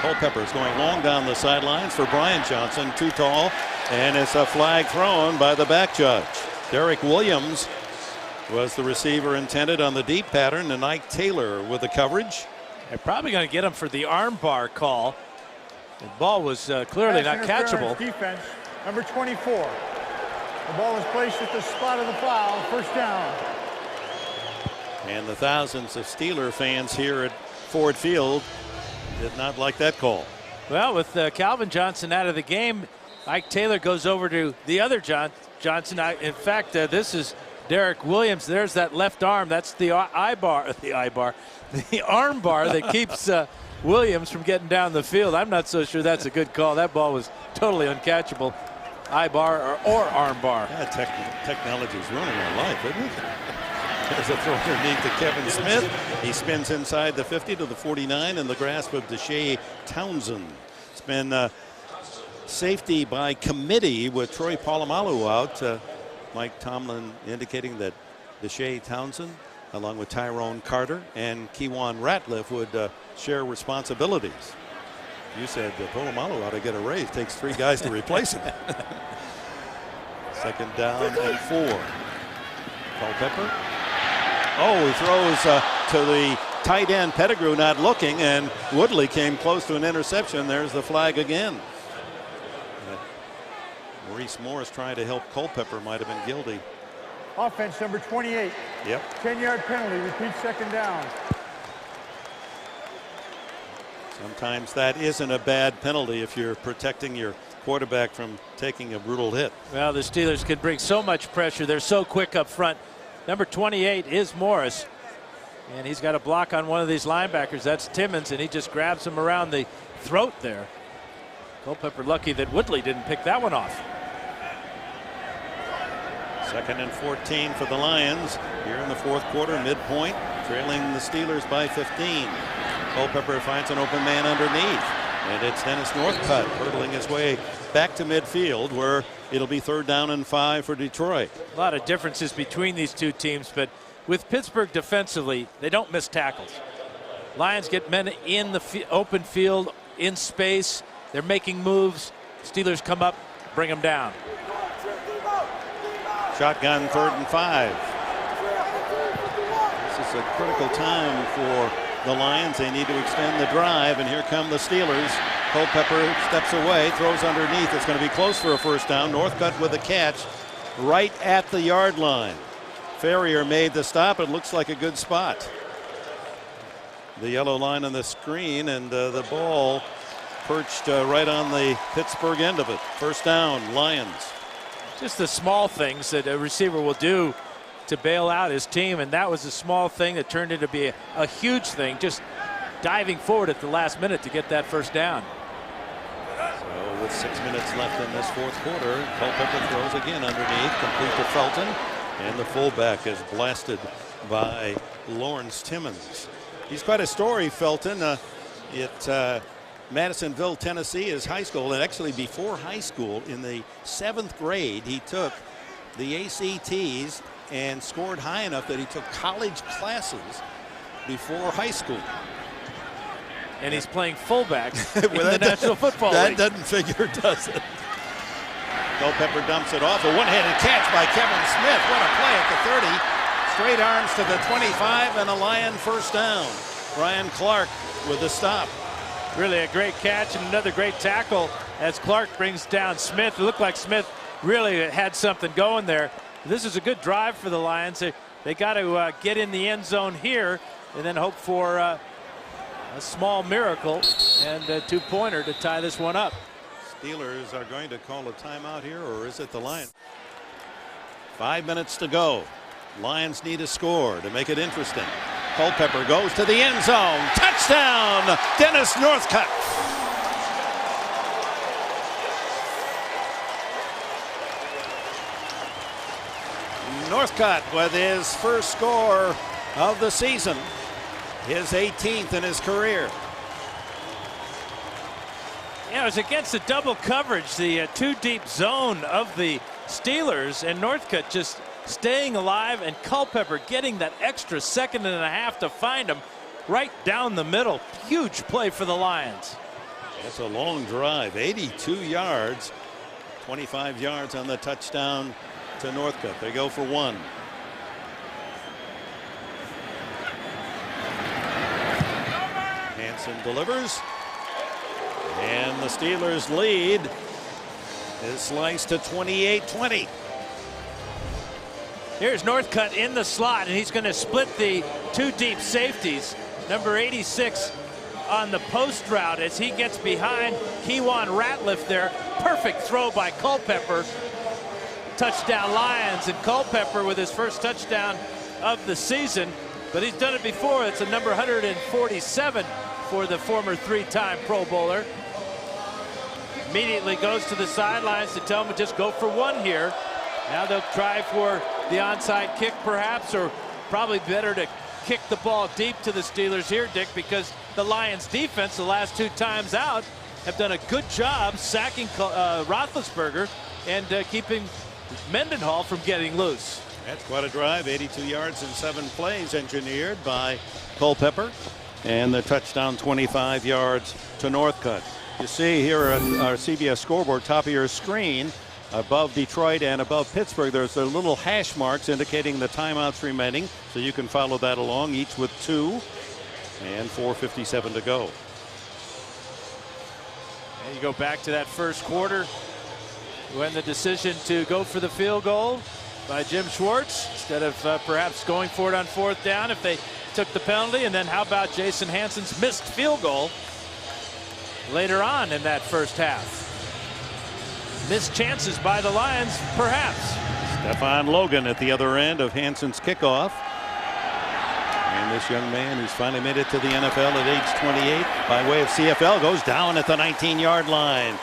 Culpepper is going long down the sidelines for Brian Johnson, too tall, and it's a flag thrown by the back judge. Derek Williams was the receiver intended on the deep pattern, and Ike Taylor with the coverage. They're probably going to get him for the arm bar call. The ball was clearly not catchable. Defense, number 24. The ball is placed at the spot of the foul, 1st down. And the thousands of Steeler fans here at Ford Field did not like that call. Well, with Calvin Johnson out of the game, Ike Taylor goes over to the other Johnson. In fact, this is Derek Williams. There's that left arm. That's the arm bar that keeps Williams from getting down the field. I'm not so sure that's a good call. That ball was totally uncatchable. Eye bar or arm bar. Yeah, technology is ruining our life, isn't it? There's a throw underneath to Kevin Smith. He spins inside the 50 to the 49 in the grasp of Deshae Townsend. It's been safety by committee with Troy Polamalu out. Mike Tomlin indicating that Deshae Townsend, along with Tyrone Carter and Kewan Ratliff, would share responsibilities. You said Polamalu ought to get a raise. Takes 3 guys to replace him. 2nd down and 4. Culpepper. Oh, he throws to the tight end Pettigrew, not looking, and Woodley came close to an interception. There's the flag again. Maurice Morris trying to help Culpepper might have been guilty. Offense number 28. Yep. 10-yard penalty, repeat 2nd down. Sometimes that isn't a bad penalty if you're protecting your quarterback from taking a brutal hit. Well, the Steelers can bring so much pressure. They're so quick up front. Number 28 is Morris, and he's got a block on one of these linebackers. That's Timmons, and he just grabs him around the throat there. Culpepper lucky that Woodley didn't pick that one off. 2nd and 14 for the Lions here in the 4th quarter, midpoint, trailing the Steelers by 15. Culpepper finds an open man underneath. And it's Dennis Northcutt hurdling his way back to midfield, where it'll be 3rd down and 5 for Detroit. A lot of differences between these two teams, but with Pittsburgh defensively, they don't miss tackles. Lions get men in the open field, in space. They're making moves. Steelers come up, bring them down. Shotgun 3rd and 5. This is a critical time for the Lions. They need to extend the drive, and here come the Steelers. Culpepper steps away, throws underneath. It's going to be close for a 1st down. Northcutt with a catch right at the yard line. Ferrier made the stop. It looks like a good spot. The yellow line on the screen, and the ball perched right on the Pittsburgh end of it. 1st down, Lions. Just the small things that a receiver will do to bail out his team, and that was a small thing that turned into be a huge thing, just diving forward at the last minute to get that 1st down. So with 6 minutes left in this 4th quarter, Culpepper throws again underneath, complete to Felton, and the fullback is blasted by Lawrence Timmons. He's quite a story, Felton. At Madisonville, Tennessee is high school, and actually before high school, in the 7th grade, he took the ACTs and scored high enough that he took college classes before high school. And he's playing fullback in the National Football League. That doesn't figure, does it? Culpepper dumps it off. A one-handed catch by Kevin Smith. What a play at the 30. Straight arms to the 25, and a Lion 1st down. Brian Clark with the stop. Really a great catch and another great tackle as Clark brings down Smith. It looked like Smith really had something going there. This is a good drive for the Lions. They got to get in the end zone here and then hope for a small miracle and a 2-pointer to tie this one up. Steelers are going to call a timeout here, or is it the Lions? 5 minutes to go. Lions need a score to make it interesting. Culpepper goes to the end zone. Touchdown, Dennis Northcutt. Northcutt with his 1st score of the season, his 18th in his career. Yeah, it was against the double coverage, the 2-deep zone of the Steelers, and Northcutt just staying alive, and Culpepper getting that extra 1.5 seconds to find him right down the middle. Huge play for the Lions. It's a long drive, 82 yards, 25 yards on the touchdown to Northcutt. They go for 1. Hansen delivers, and the Steelers' lead is sliced to 28-20. Here's Northcutt in the slot, and he's going to split the 2 deep safeties. Number 86 on the post route as he gets behind Kewan Ratliff there. Perfect throw by Culpepper. Touchdown Lions, and Culpepper with his 1st touchdown of the season. But he's done it before. It's a number 147 for the former 3-time Pro Bowler. Immediately goes to the sidelines to tell him to just go for 1 here. Now they'll try for the onside kick perhaps, or probably better to kick the ball deep to the Steelers here, Dick, because the Lions defense the last 2 times out have done a good job sacking Roethlisberger and keeping Mendenhall from getting loose. That's quite a drive, 82 yards in 7 plays engineered by Culpepper, and the touchdown 25 yards to Northcutt. You see here on our CBS scoreboard, top of your screen, above Detroit and above Pittsburgh, there's the little hash marks indicating the timeouts remaining, so you can follow that along, each with 2, and 4:57 to go. And you go back to that 1st quarter when the decision to go for the field goal by Jim Schwartz instead of perhaps going for it on 4th down if they took the penalty. And then how about Jason Hansen's missed field goal later on in that 1st half? Missed chances by the Lions, perhaps. Stephon Logan at the other end of Hansen's kickoff. And this young man who's finally made it to the NFL at age 28 by way of CFL goes down at the 19-yard line.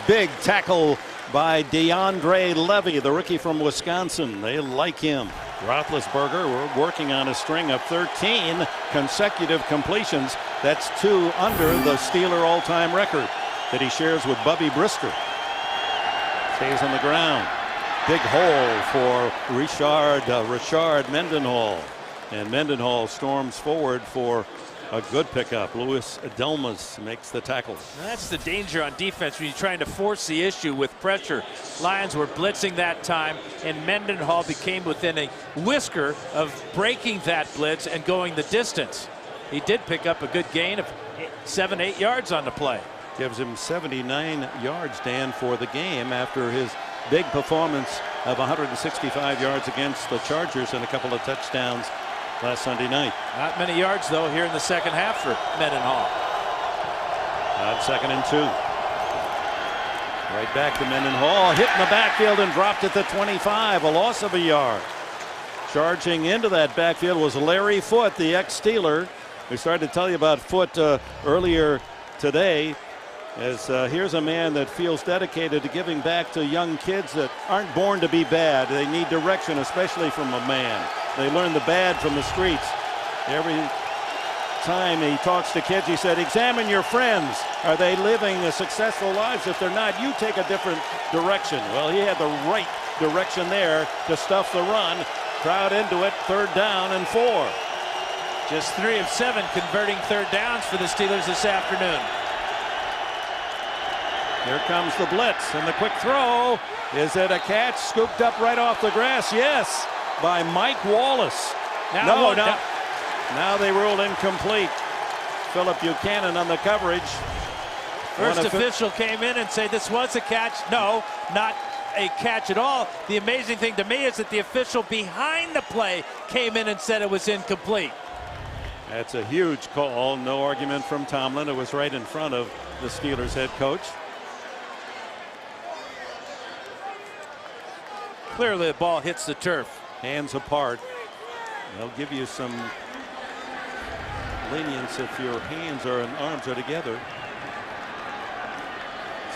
Big tackle by DeAndre Levy, the rookie from Wisconsin. They like him. Roethlisberger, we're working on a string of 13 consecutive completions. That's 2 under the Steeler all-time record that he shares with Bubby Brisker. Stays on the ground. Big hole for Richard Mendenhall. And Mendenhall storms forward for a good pickup. Louis Adelmas makes the tackle. That's the danger on defense when you're trying to force the issue with pressure. Lions were blitzing that time, and Mendenhall became within a whisker of breaking that blitz and going the distance. He did pick up a good gain of 7-8 yards on the play. Gives him 79 yards, Dan, for the game after his big performance of 165 yards against the Chargers and a couple of touchdowns last Sunday night. Not many yards, though, here in the second half for Mendenhall. On 2nd and 2. Right back to Mendenhall. Hit in the backfield and dropped at the 25. A loss of a yard. Charging into that backfield was Larry Foote, the ex-Steeler. We started to tell you about Foote earlier today. As here's a man that feels dedicated to giving back to young kids that aren't born to be bad. They need direction, especially from a man. They learn the bad from the streets. Every time he talks to kids, he said, examine your friends. Are they living successful lives? If they're not, you take a different direction. Well, he had the right direction there to stuff the run. Crowd into it, 3rd down and 4. Just 3 of 7 converting 3rd downs for the Steelers this afternoon. Here comes the blitz, and the quick throw. Is it a catch? Scooped up right off the grass. Yes, by Mike Wallace. Now they ruled incomplete. Philip Buchanan on the coverage. First official came in and said this was a catch. No, not a catch at all. The amazing thing to me is that the official behind the play came in and said it was incomplete. That's a huge call. No argument from Tomlin. It was right in front of the Steelers head coach. Clearly the ball hits the turf. Hands apart. They'll give you some lenience if your hands and arms are together.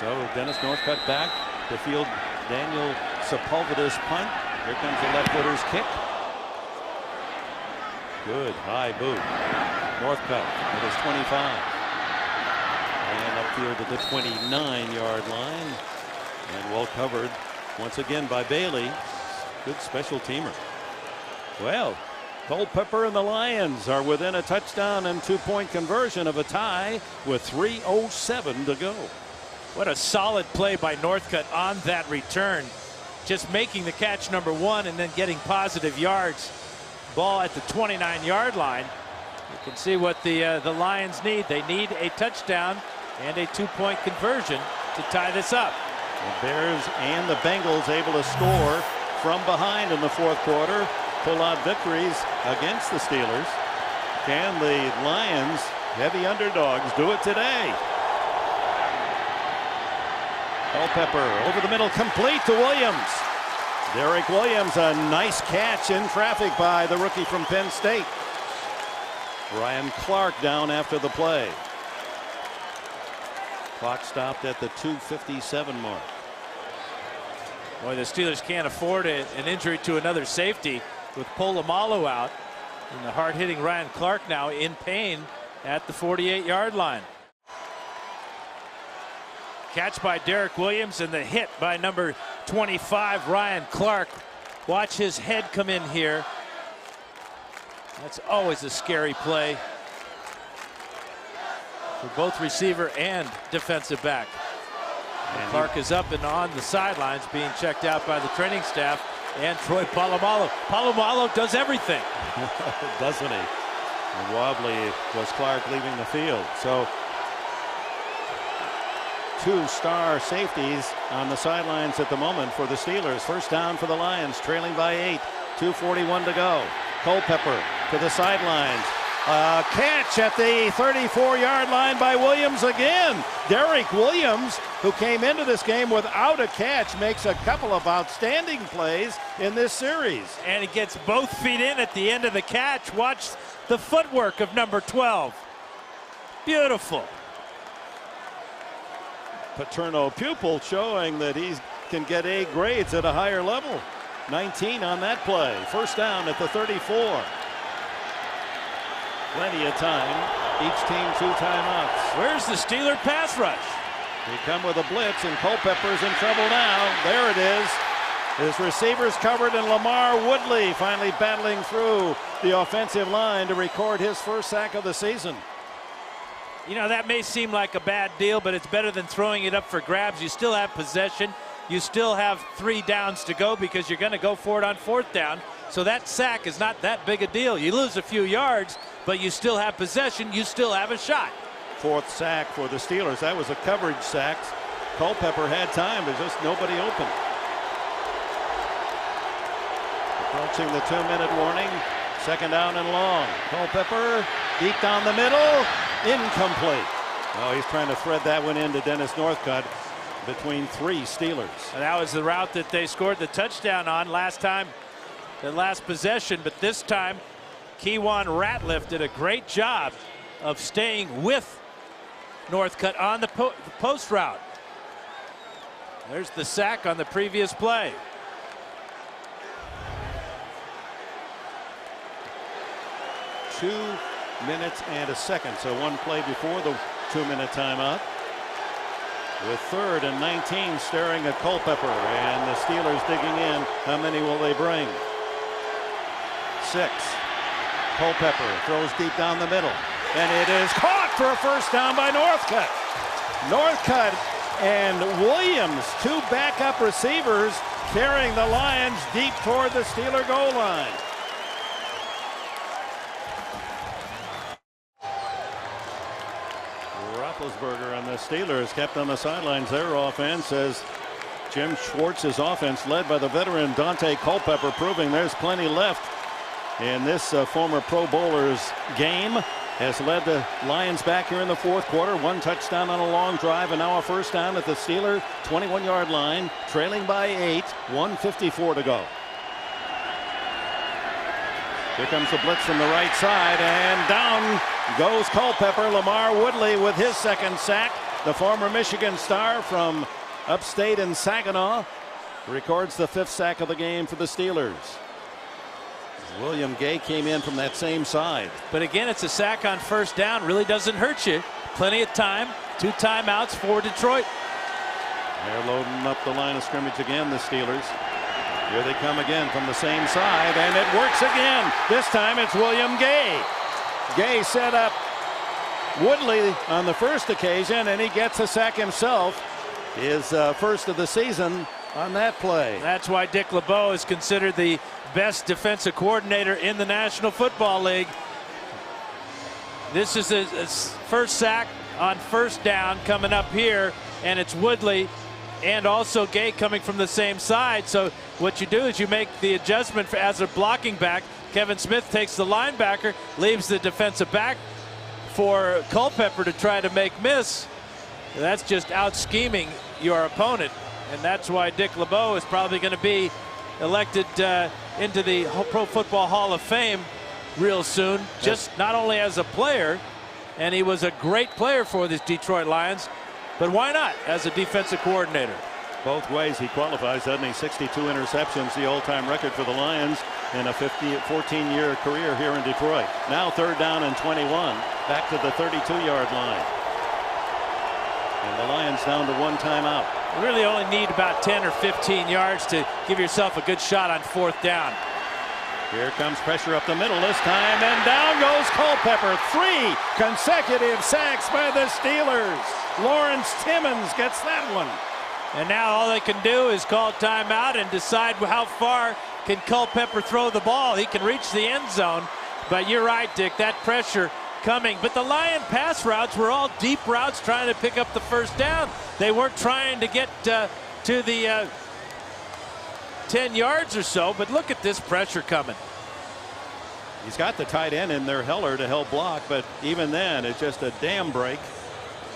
So Dennis Northcutt back to field Daniel Sepulveda's punt. Here comes the left footer's kick. Good high boot. Northcutt at his 25. And upfield at the 29-yard line. And well covered once again by Bailey. Good special teamer. Well, Culpepper and the Lions are within a touchdown and 2-point conversion of a tie with 3:07 to go. What a solid play by Northcutt on that return. Just making the catch number 1 and then getting positive yards. Ball at the 29-yard line. You can see what the Lions need. They need a touchdown and a 2-point conversion to tie this up. The Bears and the Bengals able to score from behind in the 4th quarter. Pull out victories against the Steelers. Can the Lions, heavy underdogs, do it today? Culpepper over the middle, complete to Williams. Derek Williams, a nice catch in traffic by the rookie from Penn State. Ryan Clark down after the play. Clock stopped at the 2:57 mark. Boy, the Steelers can't afford an injury to another safety with Polamalu out. And the hard-hitting Ryan Clark now in pain at the 48-yard line. Catch by Derek Williams and the hit by number 25, Ryan Clark. Watch his head come in here. That's always a scary play for both receiver and defensive back. And Clark is up and on the sidelines being checked out by the training staff and Troy Polamalu. Polamalu does everything. Doesn't he? And wobbly was Clark leaving the field. So 2 star safeties on the sidelines at the moment for the Steelers. First down for the Lions, trailing by 8. 2:41 to go. Culpepper to the sidelines. A catch at the 34-yard line by Williams again. Derek Williams, who came into this game without a catch, makes a couple of outstanding plays in this series. And he gets both feet in at the end of the catch. Watch the footwork of number 12. Beautiful. Paterno pupil showing that he can get A grades at a higher level. 19 on that play. First down at the 34. Plenty of time. Each team 2 timeouts. Where's the Steeler pass rush? They come with a blitz, and Culpepper's in trouble now. There it is. His receivers covered, and Lamar Woodley finally battling through the offensive line to record his first sack of the season. You know, that may seem like a bad deal, but it's better than throwing it up for grabs. You still have possession. You still have 3 downs to go because you're going to go for it on 4th down. So that sack is not that big a deal. You lose a few yards, but you still have possession. You still have a shot. 4th sack for the Steelers. That was a coverage sack. Culpepper had time. There's just nobody open. Approaching the 2-minute warning. 2nd down and long. Culpepper deep down the middle. Incomplete. Oh, he's trying to thread that one into Dennis Northcutt between 3 Steelers. And that was the route that they scored the touchdown on last time, the last possession. But this time, Keywan Ratliff did a great job of staying with Northcutt on the post route. There's the sack on the previous play. Two minutes and a second, so one play before the 2-minute timeout. With 3rd and 19 staring at Culpepper, and the Steelers digging in. How many will they bring? 6. Culpepper throws deep down the middle, and it is caught for a first down by Northcutt. Northcutt and Williams, 2 backup receivers, carrying the Lions deep toward the Steeler goal line. Roethlisberger and the Steelers kept on the sidelines. Their offense, as Jim Schwartz's offense, led by the veteran Dante Culpepper, proving there's plenty left in this former Pro Bowler's game, has led the Lions back here in the 4th quarter. 1 touchdown on a long drive, and now a first down at the Steeler 21-yard line, trailing by 8. 1:54 to go. Here comes the blitz from the right side, and down goes Culpepper. Lamar Woodley with his 2nd sack. The former Michigan star from upstate in Saginaw records the 5th sack of the game for the Steelers. William Gay came in from that same side. But again, it's a sack on 1st down. Really doesn't hurt you. Plenty of time. 2 timeouts for Detroit. They're loading up the line of scrimmage again, the Steelers. Here they come again from the same side, and it works again. This time it's William Gay. Gay set up Woodley on the first occasion, and he gets a sack himself. His first of the season on that play. That's why Dick LeBeau is considered the best defensive coordinator in the National Football League. This is his first sack on 1st down coming up here, and it's Woodley and also Gay coming from the same side. So what you do is you make the adjustment as a blocking back. Kevin Smith takes the linebacker, leaves the defensive back for Culpepper to try to make miss. That's just out scheming your opponent, and that's why Dick LeBeau is probably going to be elected into the Pro Football Hall of Fame real soon. Just not only as a player, and he was a great player for the Detroit Lions, but why not as a defensive coordinator? Both ways he qualifies, doesn't he? 62 interceptions, the all-time record for the Lions in a 14-year career here in Detroit. Now 3rd down and 21, back to the 32-yard line. And the Lions down to 1 timeout. You really only need about 10 or 15 yards to give yourself a good shot on 4th down. Here comes pressure up the middle this time, and down goes Culpepper. 3 consecutive sacks by the Steelers. Lawrence Timmons gets that one. And now all they can do is call timeout and decide how far can Culpepper throw the ball. He can reach the end zone, but you're right, Dick, that pressure coming. But the Lion pass routes were all deep routes trying to pick up the first down. They weren't trying to get to the 10 yards or so, but look at this pressure coming. He's got the tight end in there, Heller, to help block, but even then, it's just a dam break.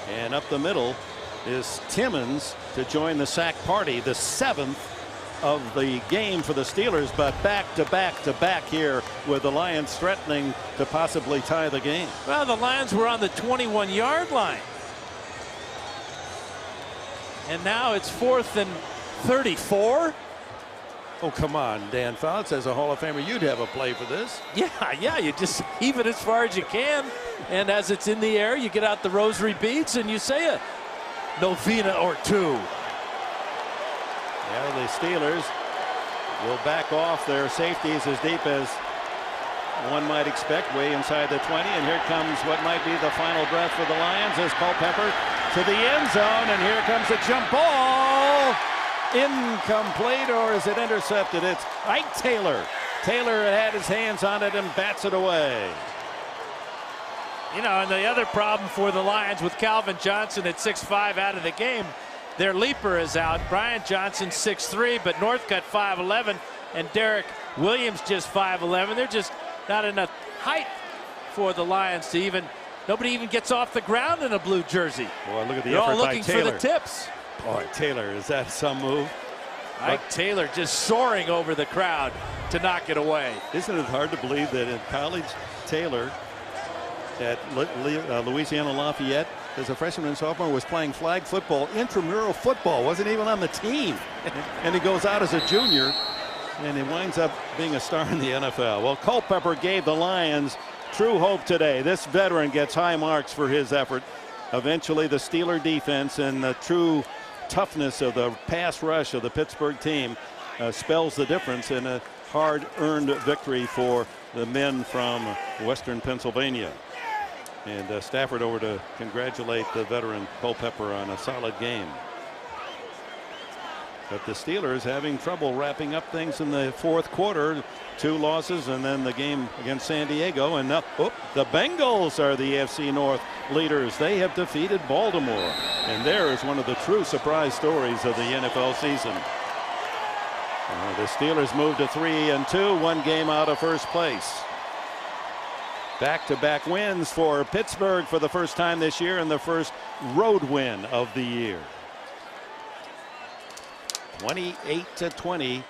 And up the middle is Timmons to join the sack party, the 7th of the game for the Steelers, but back to back here with the Lions threatening to possibly tie the game. Well, the Lions were on the 21-yard line. And now it's 4th and 34. Oh, come on, Dan Fouts, as a Hall of Famer, you'd have a play for this. Yeah, you just heave it as far as you can, and as it's in the air, you get out the rosary beads and you say a novena or two. Yeah, the Steelers will back off their safeties as deep as one might expect, way inside the 20, and here comes what might be the final breath for the Lions as Culpepper to the end zone, and here comes a jump ball. Incomplete, or is it intercepted? It's Ike Taylor. Taylor had his hands on it and bats it away. You know, and the other problem for the Lions with Calvin Johnson at 6'5" out of the game, their leaper is out. Brian Johnson 6'3", but Northcutt 5'11", and Derek Williams just 5'11". They're just not enough height for the Lions to even, nobody even gets off the ground in a blue jersey. Boy, look at the They're effort all looking by Taylor. for the tips. Boy, Taylor, is that some move? Ike Taylor just soaring over the crowd to knock it away. Isn't it hard to believe that in college, Taylor at Louisiana Lafayette, as a freshman and sophomore, was playing flag football, intramural football, wasn't even on the team. And he goes out as a junior, and he winds up being a star in the NFL. Well, Culpepper gave the Lions true hope today. This veteran gets high marks for his effort. Eventually, the Steeler defense and the true toughness of the pass rush of the Pittsburgh team spells the difference in a hard-earned victory for the men from Western Pennsylvania. And Stafford over to congratulate the veteran Culpepper on a solid game. But the Steelers having trouble wrapping up things in the fourth quarter. 2 losses and then the game against San Diego. And now the Bengals are the AFC North leaders. They have defeated Baltimore. And there is one of the true surprise stories of the NFL season. The Steelers moved to 3-2, 1 game out of first place. Back-to-back wins for Pittsburgh for the first time this year, and the first road win of the year. 28-20